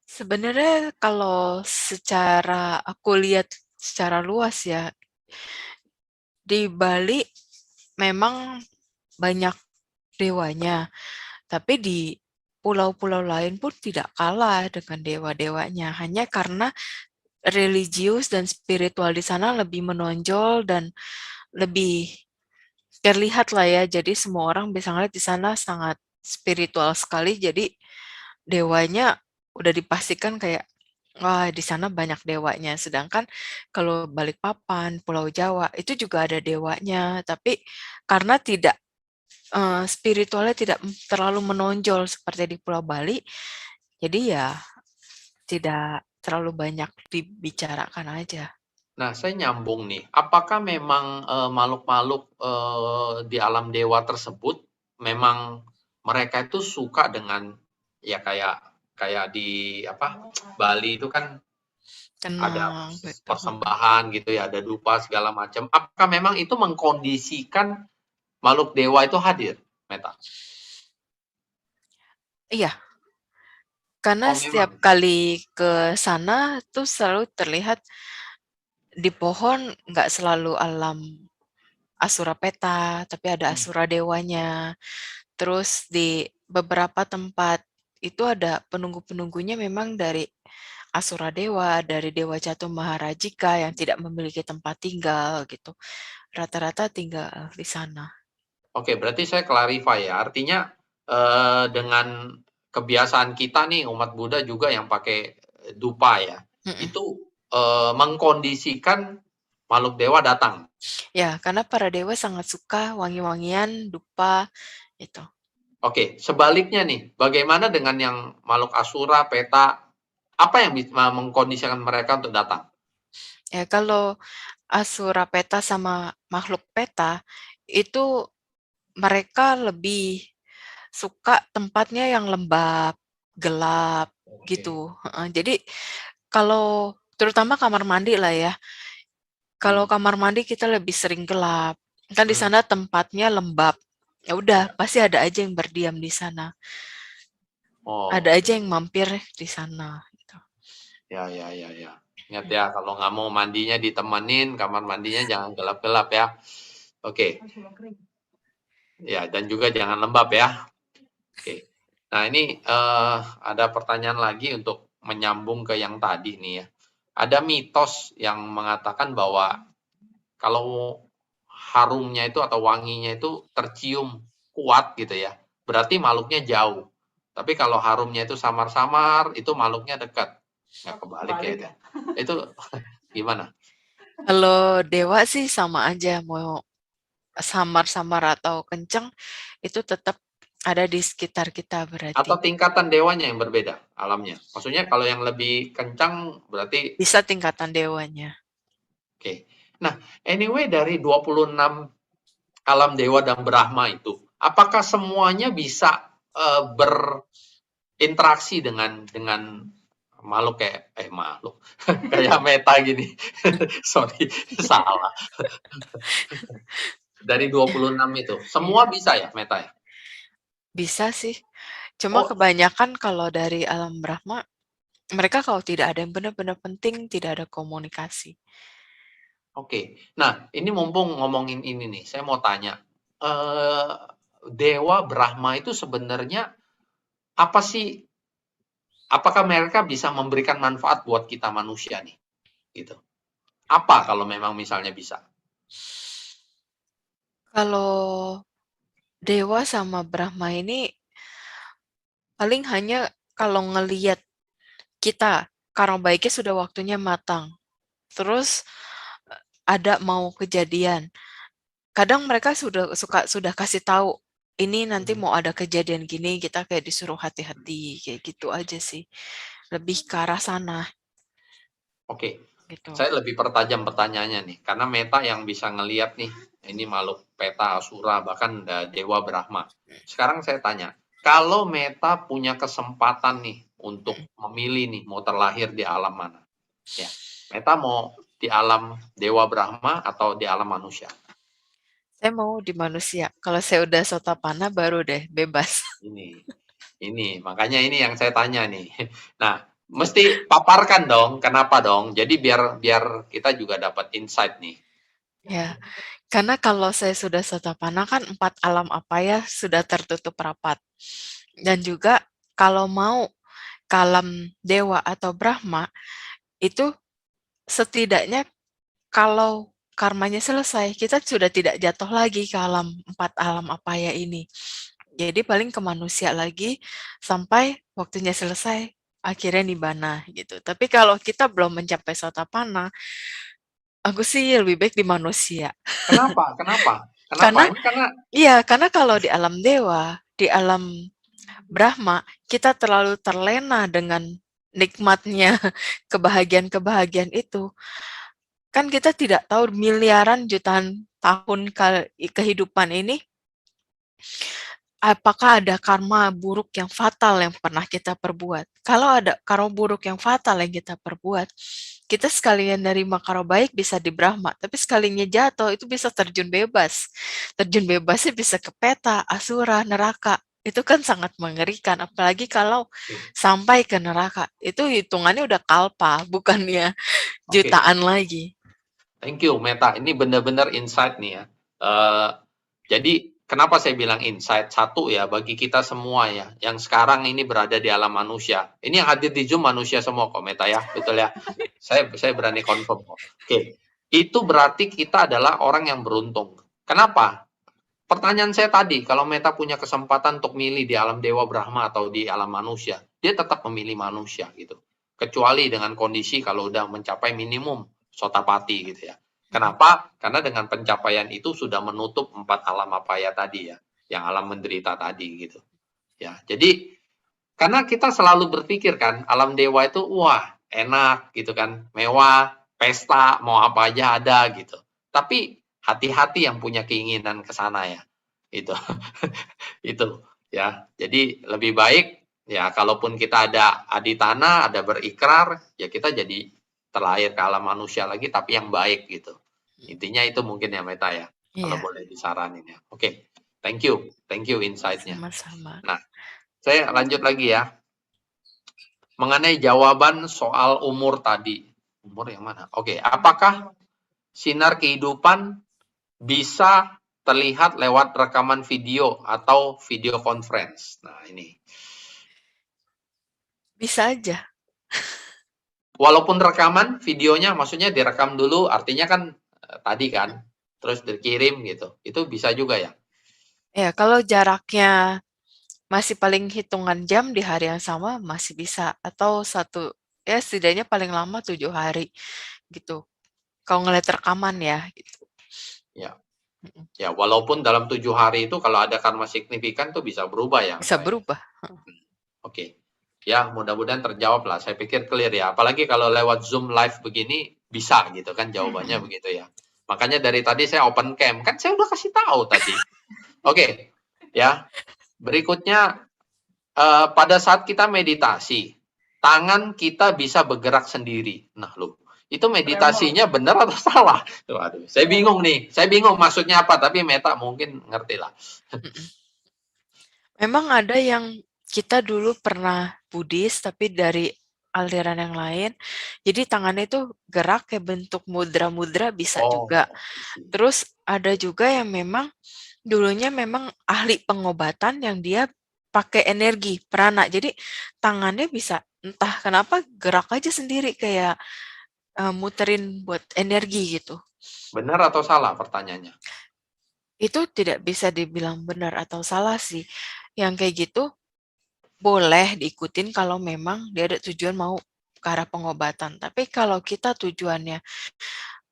sebenarnya kalau secara aku lihat secara luas ya, di Bali memang banyak dewanya, tapi di pulau-pulau lain pun tidak kalah dengan dewa-dewanya, hanya karena religius dan spiritual di sana lebih menonjol dan lebih terlihat lah ya. Jadi semua orang bisa ngeliat di sana sangat spiritual sekali. Jadi dewanya udah dipastikan kayak wah di sana banyak dewanya. Sedangkan kalau Balikpapan, Pulau Jawa itu juga ada dewanya, tapi karena tidak spiritualnya tidak terlalu menonjol seperti di Pulau Bali, jadi ya tidak terlalu banyak dibicarakan aja.
Nah, saya nyambung nih. Apakah memang makhluk-makhluk di alam dewa tersebut memang mereka itu suka dengan ya kayak kayak di apa Bali itu kan ada
Tenang gitu.
persembahan gitu ya, ada dupa segala macam. Apakah memang itu mengkondisikan makhluk dewa itu hadir, Meta?
Iya, karena
Oh,
setiap
memang.
kali ke sana tuh selalu terlihat di pohon nggak selalu alam Asura Peta, tapi ada Asura Dewanya. Terus di beberapa tempat itu ada penunggu-penunggunya memang dari Asura Dewa, dari Dewa Jatuh Maharajika yang tidak memiliki tempat tinggal gitu. Rata-rata tinggal di sana.
Oke, berarti saya clarify ya. Artinya dengan kebiasaan kita nih umat Buddha juga yang pakai dupa ya,
Mm-mm.
itu mengkondisikan makhluk dewa datang.
Ya, karena para dewa sangat suka wangi-wangian, dupa, itu.
Oke, sebaliknya nih, bagaimana dengan yang makhluk asura, peta, apa yang bisa mengkondisikan mereka untuk datang?
Ya, kalau Asura Peta sama makhluk peta, itu mereka lebih suka tempatnya yang lembab, gelap,
Oke.
gitu. Jadi kalau terutama kamar mandi lah ya, kalau kamar mandi kita lebih sering gelap, kan di sana tempatnya lembab. Ya udah,
Ya.
pasti ada aja yang berdiam di sana.
Oh,
Ada aja
oke.
yang mampir di sana, gitu.
Ya, ya, ya, ya. Ingat ya, kalau nggak mau mandinya ditemenin, kamar mandinya jangan gelap-gelap ya. Oke. Ya, dan juga jangan lembab ya. Oke. Nah, ini ada pertanyaan lagi untuk menyambung ke yang tadi nih ya. Ada mitos yang mengatakan bahwa kalau harumnya itu atau wanginya itu tercium kuat gitu ya, berarti makhluknya jauh. Tapi kalau harumnya itu samar-samar, itu makhluknya dekat. Nggak kebalik ya itu. Itu gimana?
Kalau dewa sih sama aja, mau samar-samar atau kenceng, itu tetap ada di sekitar kita
Atau
berarti.
tingkatan dewanya yang berbeda alamnya? Maksudnya kalau yang lebih kencang berarti
Bisa tingkatan dewanya.
oke. Nah, anyway dari 26 alam dewa dan Brahma itu, apakah semuanya bisa berinteraksi dengan makhluk kayak makhluk kayak Meta gini? Sorry, salah. Dari 26 itu, semua bisa ya Meta ya?
Bisa sih. Cuma
Oh,
kebanyakan kalau dari alam Brahma, mereka kalau tidak ada yang benar-benar penting, tidak ada komunikasi.
oke. Nah, ini mumpung ngomongin ini nih, saya mau tanya, eee, dewa Brahma itu sebenarnya apa sih? Apakah mereka bisa memberikan manfaat buat kita manusia nih? Gitu. Apa kalau memang misalnya bisa?
Kalau dewa sama Brahma ini paling hanya kalau ngelihat kita, karma baiknya sudah waktunya matang. Terus ada mau kejadian. Kadang mereka sudah kasih tahu, ini nanti
Mhm.
mau ada kejadian gini, kita kayak disuruh hati-hati, kayak gitu aja sih. Lebih ke arah sana,
Oke,
gitu.
saya lebih pertajam pertanyaannya nih, karena Meta yang bisa ngelihat nih, ini makhluk Peta, Asura, bahkan Dewa Brahma. Sekarang saya tanya, kalau Meta punya kesempatan nih untuk memilih nih mau terlahir di alam mana? Ya, Meta mau di alam Dewa Brahma atau di alam manusia?
Saya mau di manusia. Kalau saya udah Sotapana baru deh bebas.
Ini makanya ini yang saya tanya nih. Nah, mesti paparkan dong, kenapa dong? Jadi biar biar kita juga dapat insight nih.
Ya, karena kalau saya sudah Sotapana kan 4 alam apa ya sudah tertutup rapat. Dan juga kalau mau ke alam dewa atau Brahma, itu setidaknya kalau karmanya selesai, kita sudah tidak jatuh lagi ke alam 4 alam apa ya ini. Jadi paling ke manusia lagi sampai waktunya selesai, akhirnya nibbana gitu. Tapi kalau kita belum mencapai Sotapanna, aku sih lebih baik di manusia.
Kenapa? Kenapa? Kenapa?
Karena
Ini karena
karena kalau di alam dewa, di alam Brahma, kita terlalu terlena dengan nikmatnya kebahagiaan-kebahagiaan itu. Kan kita tidak tahu miliaran jutaan tahun kehidupan ini, apakah ada karma buruk yang fatal yang pernah kita perbuat. Kalau ada karma buruk yang fatal yang kita perbuat, kita sekalian dari karma baik bisa di Brahma, tapi sekalinya jatuh itu bisa terjun bebas. Terjun bebasnya bisa ke Peta, Asura, neraka. Itu kan sangat mengerikan, apalagi kalau sampai ke neraka. Itu hitungannya udah kalpa, bukannya
oke,
jutaan lagi.
thank you Meta. Ini benar-benar insight nih ya. Jadi kenapa saya bilang insight? Satu ya bagi kita semua ya, yang sekarang ini berada di alam manusia. Ini yang hadir di Zoom manusia semua kok Meta ya, betul ya. Saya berani confirm kok. Oke, itu berarti kita adalah orang yang beruntung. Kenapa? Pertanyaan saya tadi, kalau Meta punya kesempatan untuk milih di alam Dewa Brahma atau di alam manusia, dia tetap memilih manusia gitu. Kecuali dengan kondisi kalau udah mencapai minimum sotapati gitu ya. Kenapa? Karena dengan pencapaian itu sudah menutup 4 alam apaya tadi ya, yang alam menderita tadi gitu. Ya, jadi karena kita selalu berpikir kan, alam dewa itu wah, enak gitu kan, mewah, pesta, mau apa aja ada gitu. Tapi hati-hati yang punya keinginan ke sana ya. Itu. Itu ya. Jadi lebih baik Ya, kalaupun kita ada aditana, ada berikrar, ya kita jadi terlahir ke alam manusia lagi, tapi yang baik gitu. Intinya itu mungkin ya Meta ya, kalau
Iya,
boleh disaranin ya. Oke, thank you insight-nya.
sama-sama.
Nah, saya lanjut lagi ya, mengenai jawaban soal umur tadi. Umur yang mana? Oke, apakah sinar kehidupan bisa terlihat lewat rekaman video atau video conference? Nah, ini.
Bisa aja.
Walaupun rekaman videonya maksudnya direkam dulu, artinya kan tadi kan, terus dikirim gitu. Itu bisa juga ya?
Ya, kalau jaraknya masih paling hitungan jam di hari yang sama masih bisa. Atau ya setidaknya paling lama 7 hari gitu. Kalau ngeliat rekaman ya gitu.
Ya.
Mm-mm.
Ya, walaupun dalam 7 hari itu kalau ada karma signifikan tuh bisa berubah ya
Bisa
angkanya.
berubah.
Oke. Ya, mudah-mudahan terjawab lah. Saya pikir clear ya. Apalagi kalau lewat Zoom live begini bisa gitu kan jawabannya begitu ya. Makanya dari tadi saya open cam. Kan saya udah kasih tahu tadi. Oke. Ya. Berikutnya pada saat kita meditasi, tangan kita bisa bergerak sendiri. Nah, loh, itu meditasinya benar atau salah? Tuh, aduh, saya bingung nih. Saya bingung maksudnya apa, tapi Meta mungkin ngerti lah.
Mm-mm. Memang ada yang kita dulu pernah Buddhis tapi dari aliran yang lain. Jadi tangannya itu gerak kayak bentuk mudra-mudra bisa juga.
Oh,
Terus ada juga yang memang dulunya memang ahli pengobatan yang dia pakai energi prana. Jadi tangannya bisa entah kenapa gerak aja sendiri kayak muterin buat energi gitu.
benar atau salah pertanyaannya?
Itu tidak bisa dibilang benar atau salah sih. Yang kayak gitu boleh diikutin kalau memang dia ada tujuan mau ke arah pengobatan. Tapi kalau kita tujuannya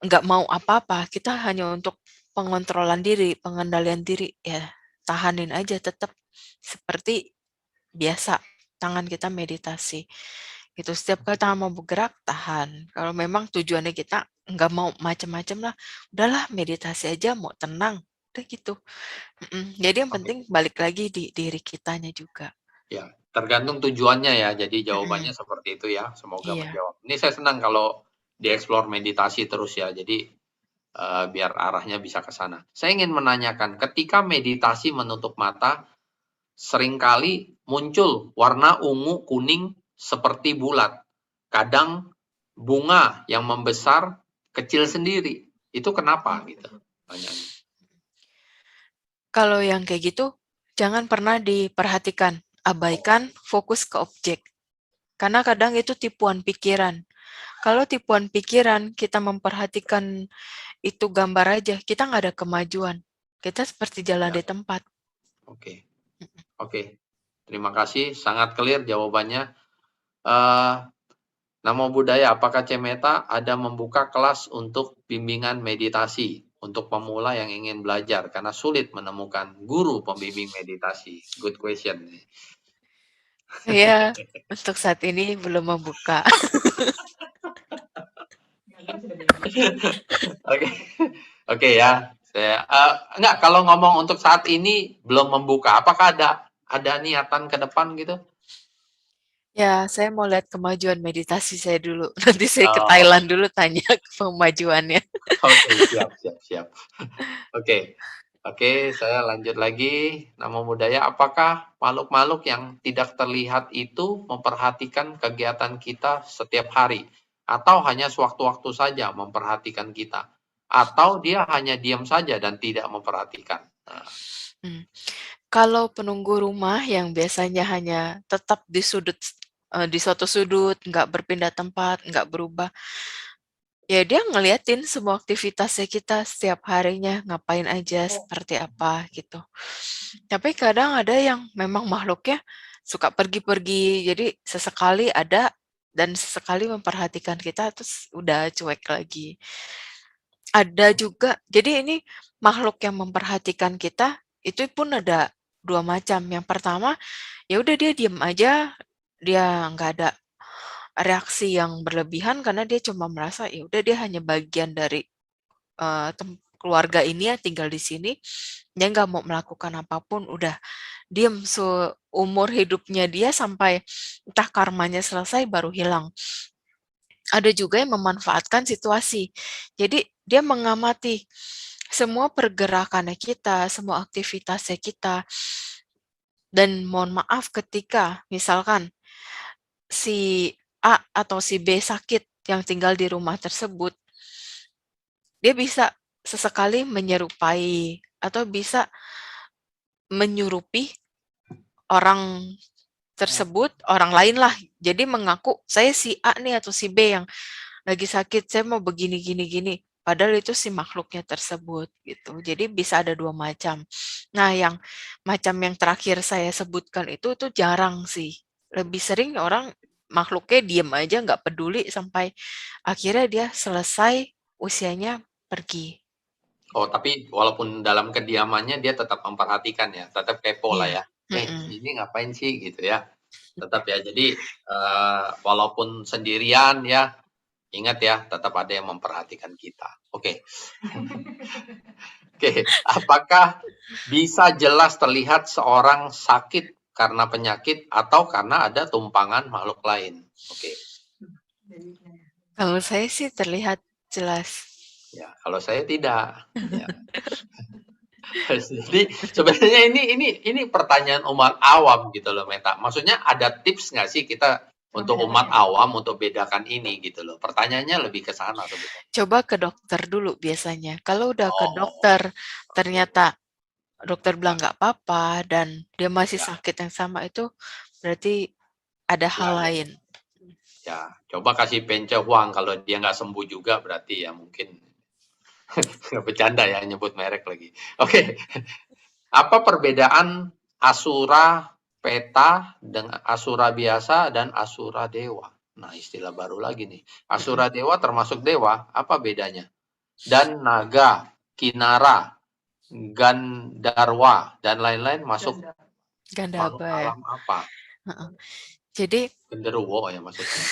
nggak mau apa-apa, kita hanya untuk pengontrolan diri, pengendalian diri, ya tahanin aja tetap seperti biasa tangan kita meditasi. Gitu, setiap kali tangan mau bergerak, tahan. Kalau memang tujuannya kita nggak mau macam-macam lah, udahlah meditasi aja, mau tenang, udah gitu. Jadi yang
Oke.
penting balik lagi di diri kitanya juga.
Ya, tergantung tujuannya ya. Jadi jawabannya
Mm-mm.
seperti itu ya. Semoga
Iya.
menjawab. Ini saya senang kalau dieksplor meditasi terus ya. Jadi biar arahnya bisa ke sana. Saya ingin menanyakan, ketika meditasi menutup mata, seringkali muncul warna ungu kuning seperti bulat. Kadang bunga yang membesar kecil sendiri. Itu kenapa gitu? Tanyanya.
Kalau yang kayak gitu, jangan pernah diperhatikan. Abaikan, fokus ke objek. Karena kadang itu tipuan pikiran. Kalau tipuan pikiran, kita memperhatikan itu gambar aja, kita nggak ada kemajuan. Kita seperti jalan
Ya,
di tempat.
oke. Oke. Terima kasih, sangat clear jawabannya. Eh, Namo Buddhaya, apakah Cemeta ada membuka kelas untuk bimbingan meditasi untuk pemula yang ingin belajar karena sulit menemukan guru pembimbing meditasi? Good question.
Ya, untuk saat ini belum membuka.
Oke, oke ya. Saya enggak kalau ngomong untuk saat ini belum membuka. Apakah ada niatan ke depan gitu?
Ya, saya mau lihat kemajuan meditasi saya dulu. Nanti saya ke
Oh,
Thailand dulu tanya kemajuannya.
oke, siap, siap, siap. Oke. Oke, saya lanjut lagi. Namo Buddhaya, apakah makhluk-makhluk yang tidak terlihat itu memperhatikan kegiatan kita setiap hari? Atau hanya sewaktu-waktu saja memperhatikan kita? Atau dia hanya diam saja dan tidak memperhatikan? Nah,
Hmm. Kalau penunggu rumah yang biasanya hanya tetap di suatu sudut, nggak berpindah tempat, nggak berubah, ya dia ngeliatin semua aktivitasnya kita setiap harinya, ngapain aja, seperti apa gitu. Tapi kadang ada yang memang makhluknya suka pergi-pergi, jadi sesekali ada dan sesekali memperhatikan kita, terus udah cuek lagi. Ada juga, jadi ini makhluk yang memperhatikan kita, itu pun ada dua macam. Yang pertama, ya udah dia diam aja, dia nggak ada reaksi yang berlebihan karena dia cuma merasa ya udah dia hanya bagian dari keluarga ini ya tinggal di sini, dia nggak mau melakukan apapun, udah diem seumur hidupnya dia sampai entah karmanya selesai baru hilang. Ada juga yang memanfaatkan situasi. Jadi dia mengamati semua pergerakannya kita, semua aktivitasnya kita. Dan mohon maaf ketika misalkan si A atau si B sakit yang tinggal di rumah tersebut, dia bisa sesekali menyerupai atau bisa menyurupi orang tersebut, orang lain lah. Jadi mengaku, saya si A nih atau si B yang lagi sakit, saya mau begini, gini, gini. Padahal itu si makhluknya tersebut gitu. Jadi bisa ada dua macam. Nah, yang macam yang terakhir saya sebutkan itu jarang sih. Lebih sering orang makhluknya diem aja, nggak peduli sampai akhirnya dia selesai usianya pergi.
Oh, tapi walaupun dalam kediamannya dia tetap memperhatikan ya, tetap kepo lah
Iya.
ya.
Mm-mm.
Ini ngapain sih gitu ya? Tetap ya. Jadi walaupun sendirian ya, ingat ya, tetap ada yang memperhatikan kita. Oke. Oke, apakah bisa jelas terlihat seorang sakit karena penyakit atau karena ada tumpangan makhluk lain? Oke.
Kalau saya sih terlihat jelas.
Ya, kalau saya tidak. Ya. Jadi sebenarnya ini pertanyaan umat awam gitu loh, Meta. Maksudnya ada tips nggak sih kita untuk umat awam untuk bedakan ini gitu loh? Pertanyaannya lebih ke sana sebetulnya.
Coba ke dokter dulu biasanya. Kalau udah ke
Oh,
dokter,
oke.
ternyata dokter
Ya,
bilang nggak apa-apa dan dia masih
ya,
sakit yang sama itu berarti ada
ya,
hal
ya.
lain.
Ya, coba kasih pence uang kalau dia nggak sembuh juga berarti ya mungkin nggak bercanda ya nyebut merek lagi. Oke, apa perbedaan Asura Peta dengan Asura biasa dan Asura Dewa? Nah, istilah baru lagi nih.
Mm-mm.
Asura Dewa termasuk dewa, apa bedanya? Dan naga, kinara, Gandarwa, dan lain-lain masuk makhluk
Gandaba ya.
alam apa?
Heeh. Jadi
Genderuwo ya maksudnya.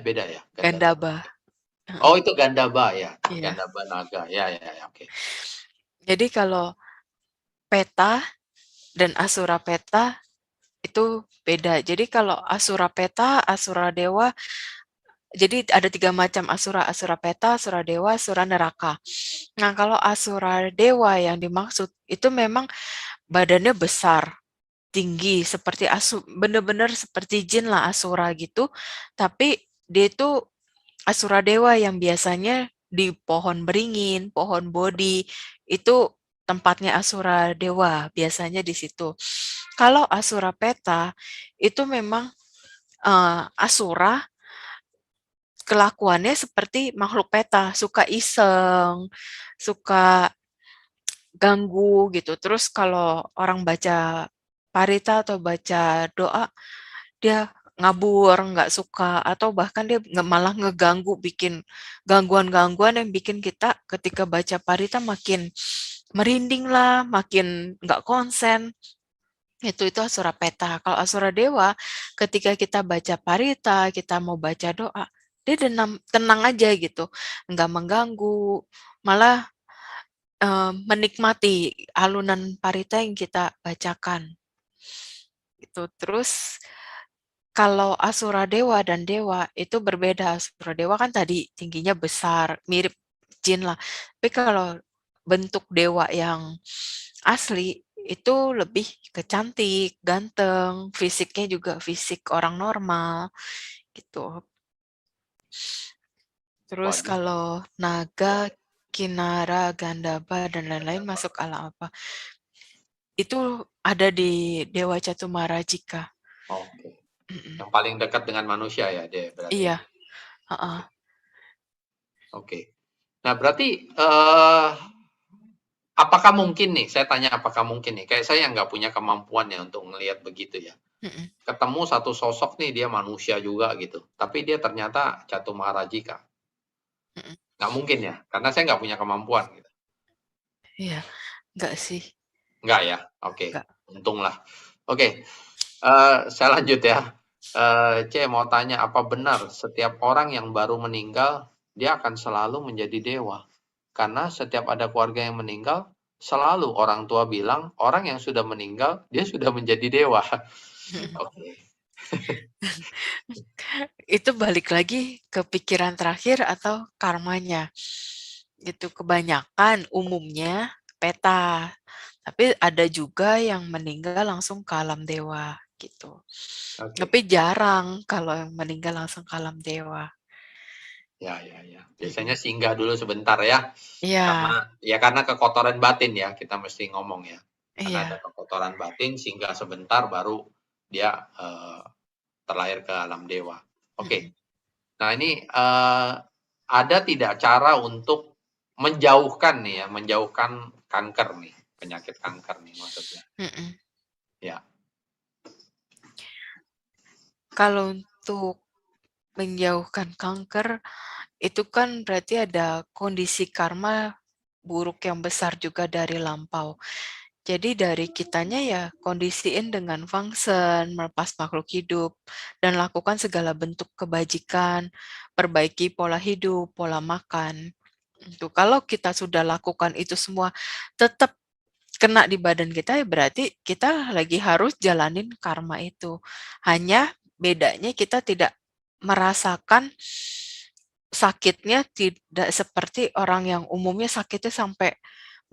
Beda ya, Gandarwa.
Gandaba.
Oh,
Heeh.
itu Gandaba ya.
Iya.
Gandaba naga. Ya, ya, ya, oke.
Jadi kalau peta dan asura peta itu beda. Jadi kalau asura peta, asura dewa, jadi ada 3 macam asura, asura peta, asura dewa, asura neraka. Nah, kalau asura dewa yang dimaksud itu memang badannya besar, tinggi, seperti bener-bener seperti jin lah asura gitu, tapi dia itu asura dewa yang biasanya di pohon beringin, pohon bodi, itu tempatnya asura dewa, biasanya di situ. Kalau asura peta, itu memang asura kelakuannya seperti makhluk peta, suka iseng, suka ganggu gitu. Terus kalau orang baca parita atau baca doa, dia ngabur, nggak suka, atau bahkan dia malah ngeganggu, bikin gangguan-gangguan yang bikin kita ketika baca parita makin merinding lah, makin nggak konsen. Itu asura peta. Kalau asura dewa, ketika kita baca parita, kita mau baca doa, dia tenang aja gitu, nggak mengganggu, malah menikmati alunan parita yang kita bacakan. Gitu. Terus kalau asura dewa dan dewa itu berbeda. Asura dewa kan tadi tingginya besar, mirip jin lah. Tapi kalau bentuk dewa yang asli itu lebih ke cantik, ganteng, fisiknya juga fisik orang normal gitu. Terus
Waduh.
kalau naga, kinara, gandaba dan lain-lain masuk alam apa? Itu ada di Dewa Catumarajika.
Oke.
Mm-mm.
Yang paling dekat dengan manusia ya, dia berarti.
Iya, heeh.
Oke. Oke. Nah, berarti apakah mungkin nih, saya tanya apakah mungkin nih, kayak saya nggak punya kemampuan ya untuk melihat begitu ya.
Mm-mm.
Ketemu satu sosok nih, dia manusia juga gitu. Tapi dia ternyata Catumarajika.
Mm-mm.
Nggak mungkin ya, karena saya nggak punya kemampuan gitu.
Iya, enggak sih,
Nggak ya? Oke,
enggak.
untunglah. Oke, saya lanjut ya. C mau tanya, apa benar setiap orang yang baru meninggal, dia akan selalu menjadi dewa? karena setiap ada keluarga yang meninggal, selalu orang tua bilang, orang yang sudah meninggal, dia sudah menjadi dewa. Oke.
Itu balik lagi ke pikiran terakhir atau karmanya. Gitu, kebanyakan umumnya peta, tapi ada juga yang meninggal langsung ke alam dewa, gitu.
Oke.
Tapi jarang kalau yang meninggal langsung ke alam dewa.
Ya, ya, ya.
Mhm.
Biasanya singgah dulu sebentar ya.
Iya,
Karena kekotoran batin ya, kita mesti ngomong ya. Karena ada
iya,
kekotoran batin, singgah sebentar baru dia terlahir ke alam dewa. Oke.
mhm,
Nah, ini ada tidak cara untuk menjauhkan nih ya, menjauhkan kanker nih, penyakit kanker nih maksudnya.
mhm.
Ya,
Kalau untuk menjauhkan kanker, itu kan berarti ada kondisi karma buruk yang besar juga dari lampau. Jadi dari kitanya ya kondisiin dengan fungsi, melepas makhluk hidup, dan lakukan segala bentuk kebajikan, perbaiki pola hidup, pola makan. Itu kalau kita sudah lakukan itu semua tetap kena di badan kita, ya berarti kita lagi harus jalanin karma itu. Hanya bedanya kita tidak merasakan sakitnya tidak seperti orang yang umumnya sakitnya sampai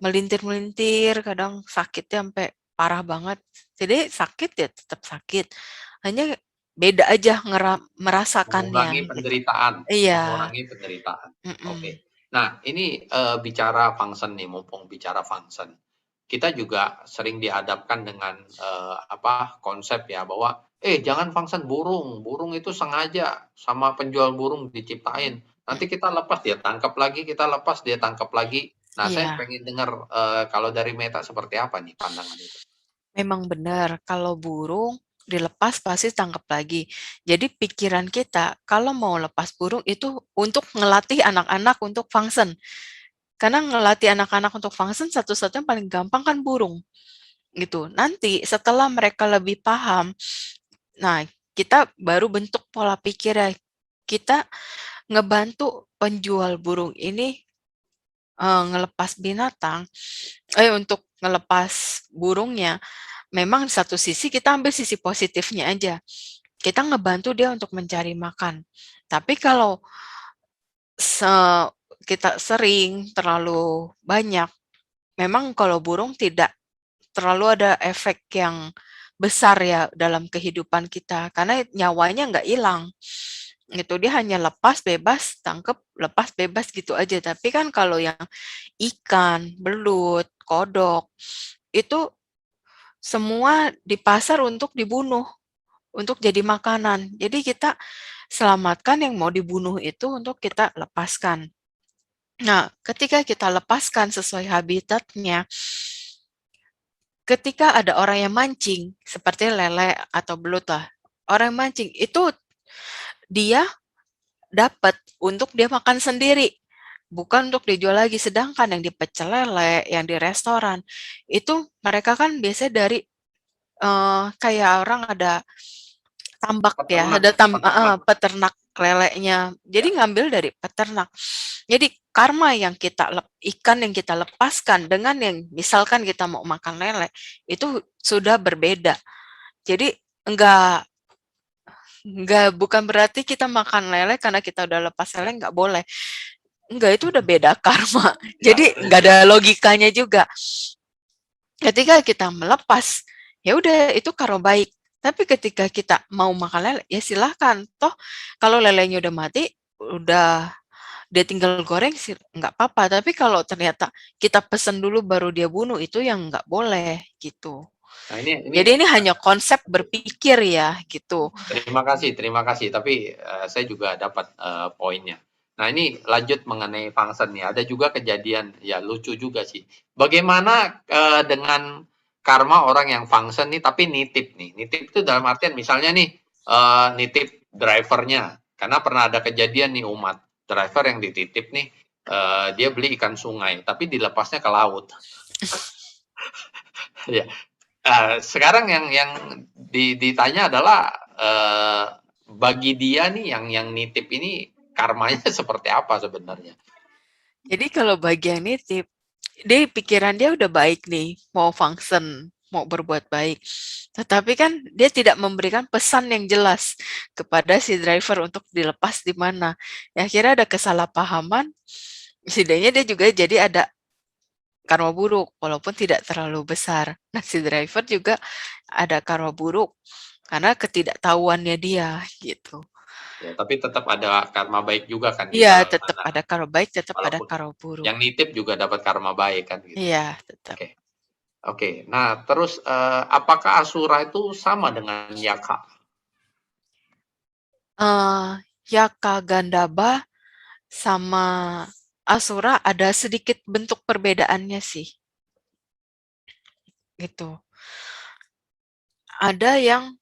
melintir-melintir, kadang sakitnya sampai parah banget. Jadi sakit ya tetap sakit, hanya beda aja
mengurangi
merasakannya gitu.
penderitaan,
Iya,
mengurangi penderitaan. Oke.
mhm,
Nah, ini bicara function nih, mumpung bicara function. Kita juga sering dihadapkan dengan apa konsep ya bahwa jangan function burung, burung itu sengaja sama penjual burung diciptain.
mhm,
Nanti kita lepas dia tangkap lagi, kita lepas dia tangkap lagi. Nah, saya
iya.
pengen dengar kalau dari Meta seperti apa nih pandangan itu?
Memang benar, kalau burung dilepas pasti tangkap lagi. Jadi pikiran kita kalau mau lepas burung itu untuk ngelatih anak-anak untuk function. Karena ngelatih anak-anak untuk function satu-satunya paling gampang kan burung, gitu. Nanti setelah mereka lebih paham, nah kita baru bentuk pola pikirnya. Kita ngebantu penjual burung ini ngelepas binatang, untuk ngelepas burungnya. Memang satu sisi kita ambil sisi positifnya aja. Kita ngebantu dia untuk mencari makan. Tapi kalau se kita sering terlalu banyak, memang kalau burung tidak terlalu ada efek yang besar ya dalam kehidupan kita, karena nyawanya nggak hilang. Gitu, dia hanya lepas bebas, tangkep, lepas bebas gitu aja. Tapi kan kalau yang ikan, belut, kodok, itu semua di pasar untuk dibunuh. Untuk jadi makanan. Jadi kita selamatkan yang mau dibunuh itu untuk kita lepaskan. Nah, ketika kita lepaskan sesuai habitatnya, ketika ada orang yang mancing, seperti lele atau belut lah, orang mancing itu dia dapat untuk dia makan sendiri, bukan untuk dijual lagi. Sedangkan yang di pecel lele, yang di restoran, itu mereka kan biasanya dari kayak orang ada tambak ya,
Peternak,
ada
peternak.
peternak lelenya. Jadi
Ya.
ngambil dari peternak. Jadi karma yang kita ikan yang kita lepaskan dengan yang misalkan kita mau makan lele, itu sudah berbeda. Jadi enggak bukan berarti kita makan lele karena kita udah lepas lele nggak boleh. Enggak, itu udah beda karma.
Ya,
Jadi nggak ada logikanya juga. Ketika kita melepas, ya udah itu karma baik. Tapi ketika kita mau makan lele, ya silahkan. Toh kalau lelenya udah mati, udah dia tinggal goreng sih nggak apa-apa. Tapi kalau ternyata kita pesen dulu baru dia bunuh, itu yang nggak boleh gitu.
nah ini
Jadi ini hanya konsep berpikir ya gitu.
terima kasih, terima kasih. Tapi saya juga dapat poinnya. Nah, ini lanjut mengenai function nih. Ada juga kejadian ya lucu juga sih. Bagaimana dengan karma orang yang function nih tapi nitip nih. Nitip itu dalam artian misalnya nih nitip drivernya. Karena pernah ada kejadian nih umat driver yang dititip nih dia beli ikan sungai tapi dilepasnya ke laut. Ya, sekarang yang ditanya adalah bagi dia nih yang nitip ini karmanya seperti apa sebenarnya?
Jadi kalau bagi yang nitip, dia pikiran dia udah baik nih, mau function, mau berbuat baik. Tetapi kan dia tidak memberikan pesan yang jelas kepada si driver untuk dilepas di mana. Ya akhirnya ada kesalahpahaman, setidaknya dia juga jadi ada karma buruk, walaupun tidak terlalu besar. Nah, si driver juga ada karma buruk karena ketidaktahuannya dia, gitu.
Ya, tapi tetap ada karma baik juga kan di
Iya,
dalam
tetap
sana.
ada karma baik, tetap ada
Walaupun
karma buruk.
yang nitip juga dapat karma baik kan gitu.
Iya, tetap.
Oke. Oke. Nah, terus apakah Asura itu sama dengan Yaka?
Yaka Gandaba sama Asura ada sedikit bentuk perbedaannya sih, gitu. Ada yang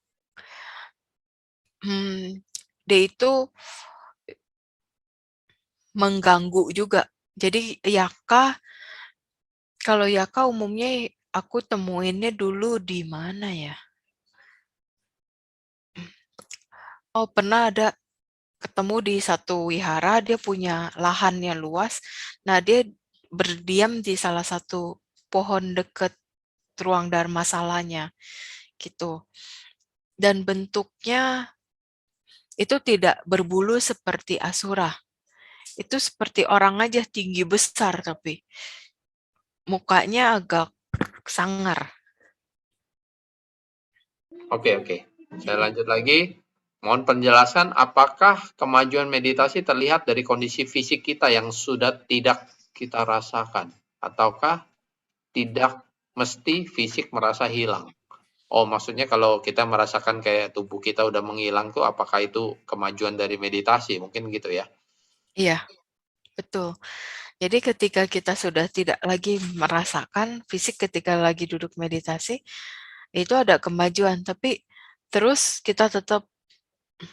dia itu mengganggu juga. Jadi kalau Yaka umumnya aku temuinnya dulu di mana ya? Oh, pernah ada ketemu di satu wihara, dia punya lahan yang luas. Nah, dia berdiam di salah satu pohon dekat ruang dharmasalanya, gitu. Dan bentuknya itu tidak berbulu seperti Asura. Itu seperti orang aja, tinggi besar tapi mukanya agak sangar.
Oke, oke. Saya lanjut lagi. Mohon penjelasan apakah kemajuan meditasi terlihat dari kondisi fisik kita yang sudah tidak kita rasakan ataukah tidak mesti fisik merasa hilang? Oh, maksudnya kalau kita merasakan kayak tubuh kita udah menghilang tuh apakah itu kemajuan dari meditasi? Mungkin gitu ya.
Iya, betul. Jadi ketika kita sudah tidak lagi merasakan fisik ketika lagi duduk meditasi, itu ada kemajuan, tapi terus kita tetap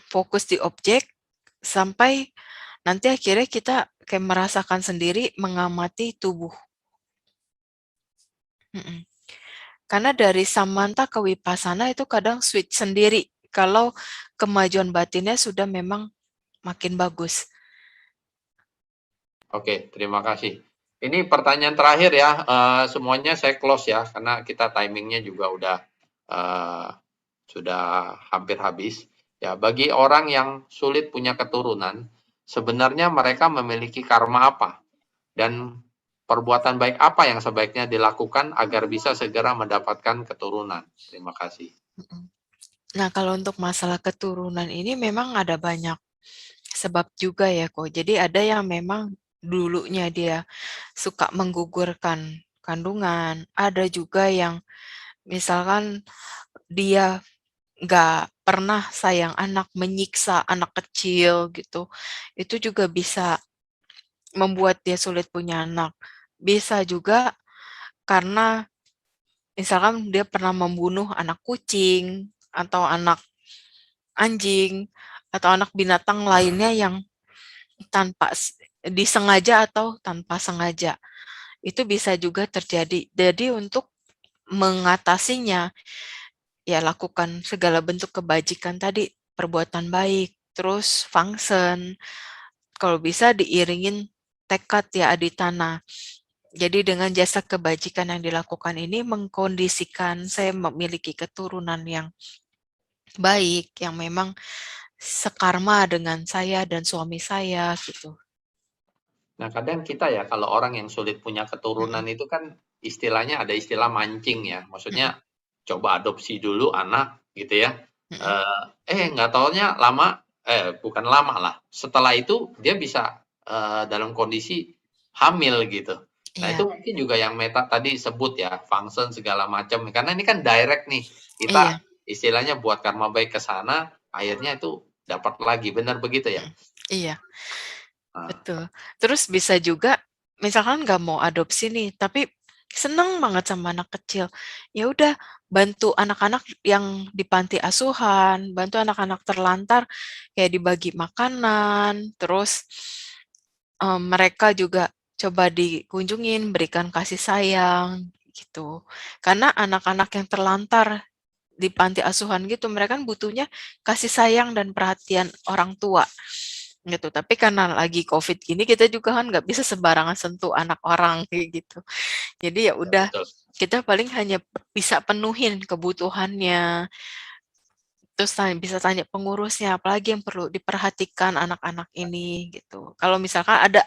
fokus di objek sampai nanti akhirnya kita kayak merasakan sendiri mengamati tubuh. Karena dari samanta ke vipassana itu kadang switch sendiri kalau kemajuan batinnya sudah memang makin bagus.
Oke, terima kasih. Ini pertanyaan terakhir ya, semuanya saya close ya, karena kita timingnya juga udah sudah hampir habis. Ya, bagi orang yang sulit punya keturunan, sebenarnya mereka memiliki karma apa? Dan perbuatan baik apa yang sebaiknya dilakukan agar bisa segera mendapatkan keturunan? Terima kasih.
Nah, kalau untuk masalah keturunan ini memang ada banyak sebab juga ya kok. Jadi ada yang memang dulunya dia suka menggugurkan kandungan, ada juga yang misalkan dia nggak pernah sayang anak, menyiksa anak kecil gitu, itu juga bisa membuat dia sulit punya anak. Bisa juga karena misalkan dia pernah membunuh anak kucing, atau anak anjing, atau anak binatang lainnya yang tanpa disengaja atau tanpa sengaja. Itu bisa juga terjadi. Jadi untuk mengatasinya, ya lakukan segala bentuk kebajikan tadi, perbuatan baik, terus function, kalau bisa diiringin tekad ya aditana. Jadi dengan jasa kebajikan yang dilakukan ini mengkondisikan saya memiliki keturunan yang baik, yang memang sekarma dengan saya dan suami saya gitu.
Nah, kadang kita ya kalau orang yang sulit punya keturunan
Mhm,
itu kan istilahnya ada istilah mancing ya.
mhm,
Maksudnya coba adopsi dulu anak gitu ya.
mhm.
Nggak taunya lama, bukan lama lah. Setelah itu dia bisa dalam kondisi hamil gitu. Nah, itu
Iya,
mungkin juga yang Meta tadi sebut ya, function segala macam. Karena ini kan direct nih.
iya,
Kita istilahnya buat karma baik ke sana, akhirnya itu dapat lagi. Benar begitu ya?
mhm, iya.
Nah,
Betul. Terus bisa juga, misalkan nggak mau adopsi nih, tapi seneng banget sama anak kecil. Ya udah, bantu anak-anak yang di panti asuhan, bantu anak-anak terlantar, kayak dibagi makanan, terus mereka juga coba dikunjungin, berikan kasih sayang, gitu. Karena anak-anak yang terlantar di panti asuhan gitu, mereka kan butuhnya kasih sayang dan perhatian orang tua. gitu. Tapi karena lagi COVID gini, kita juga kan nggak bisa sembarangan sentuh anak orang kayak gitu. Jadi ya
Ya,
udah,
betul.
kita paling hanya bisa penuhin kebutuhannya, terus bisa tanya pengurusnya, apalagi yang perlu diperhatikan anak-anak ini gitu. Kalau misalkan ada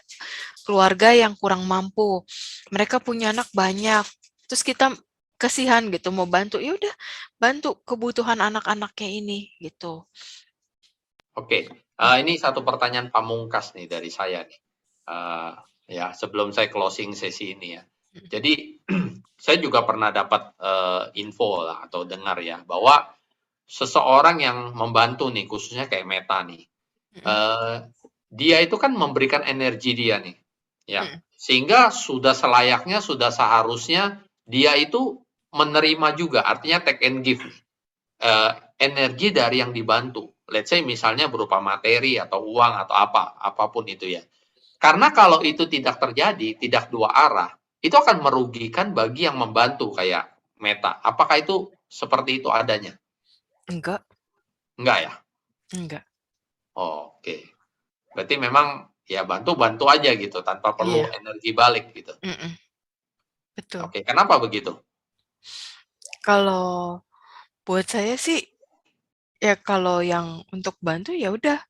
keluarga yang kurang mampu, mereka punya anak banyak, terus kita kasihan gitu mau bantu, ya udah bantu kebutuhan anak-anaknya ini gitu.
Oke, ini satu pertanyaan pamungkas nih dari saya nih. Ya, sebelum saya closing sesi ini ya. Jadi, saya juga pernah dapat info lah atau dengar ya bahwa seseorang yang membantu nih, khususnya kayak Meta nih, dia itu kan memberikan energi dia nih, ya, sehingga sudah selayaknya, sudah seharusnya dia itu menerima juga, artinya take and give nih. Energi dari yang dibantu. Let's say misalnya berupa materi atau uang atau apapun itu ya. Karena kalau itu tidak terjadi, tidak dua arah, itu akan merugikan bagi yang membantu kayak Meta. Apakah itu seperti itu adanya?
Enggak,
Enggak ya?
enggak.
Oke. Berarti memang ya bantu-bantu aja gitu tanpa perlu
Iya,
energi balik gitu.
betul.
Oke, kenapa begitu?
Kalau buat saya sih, ya kalau yang untuk bantu ya udah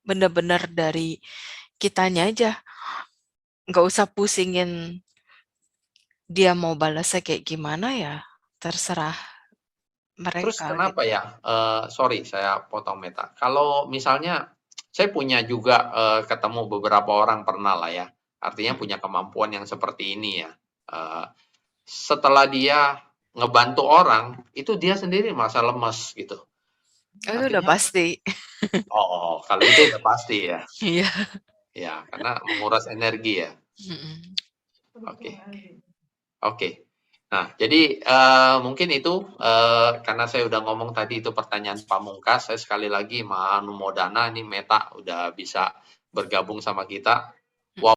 benar-benar dari kitanya aja, nggak usah pusingin dia mau balasnya kayak gimana ya, terserah
Terus
mereka
kenapa
gitu.
ya, sorry saya potong Meta, kalau misalnya saya punya juga, ketemu beberapa orang pernah lah ya, artinya punya kemampuan yang seperti ini ya, setelah dia ngebantu orang, itu dia sendiri merasa lemes gitu.
Oh, itu udah
Artinya
pasti.
kalau itu udah pasti ya.
Iya.
Ya, karena menguras energi ya.
Mhm.
Oke. Oke. Nah, jadi, mungkin itu, karena saya udah ngomong tadi itu pertanyaan pamungkas, saya sekali lagi manumodana nih Meta udah bisa bergabung sama kita.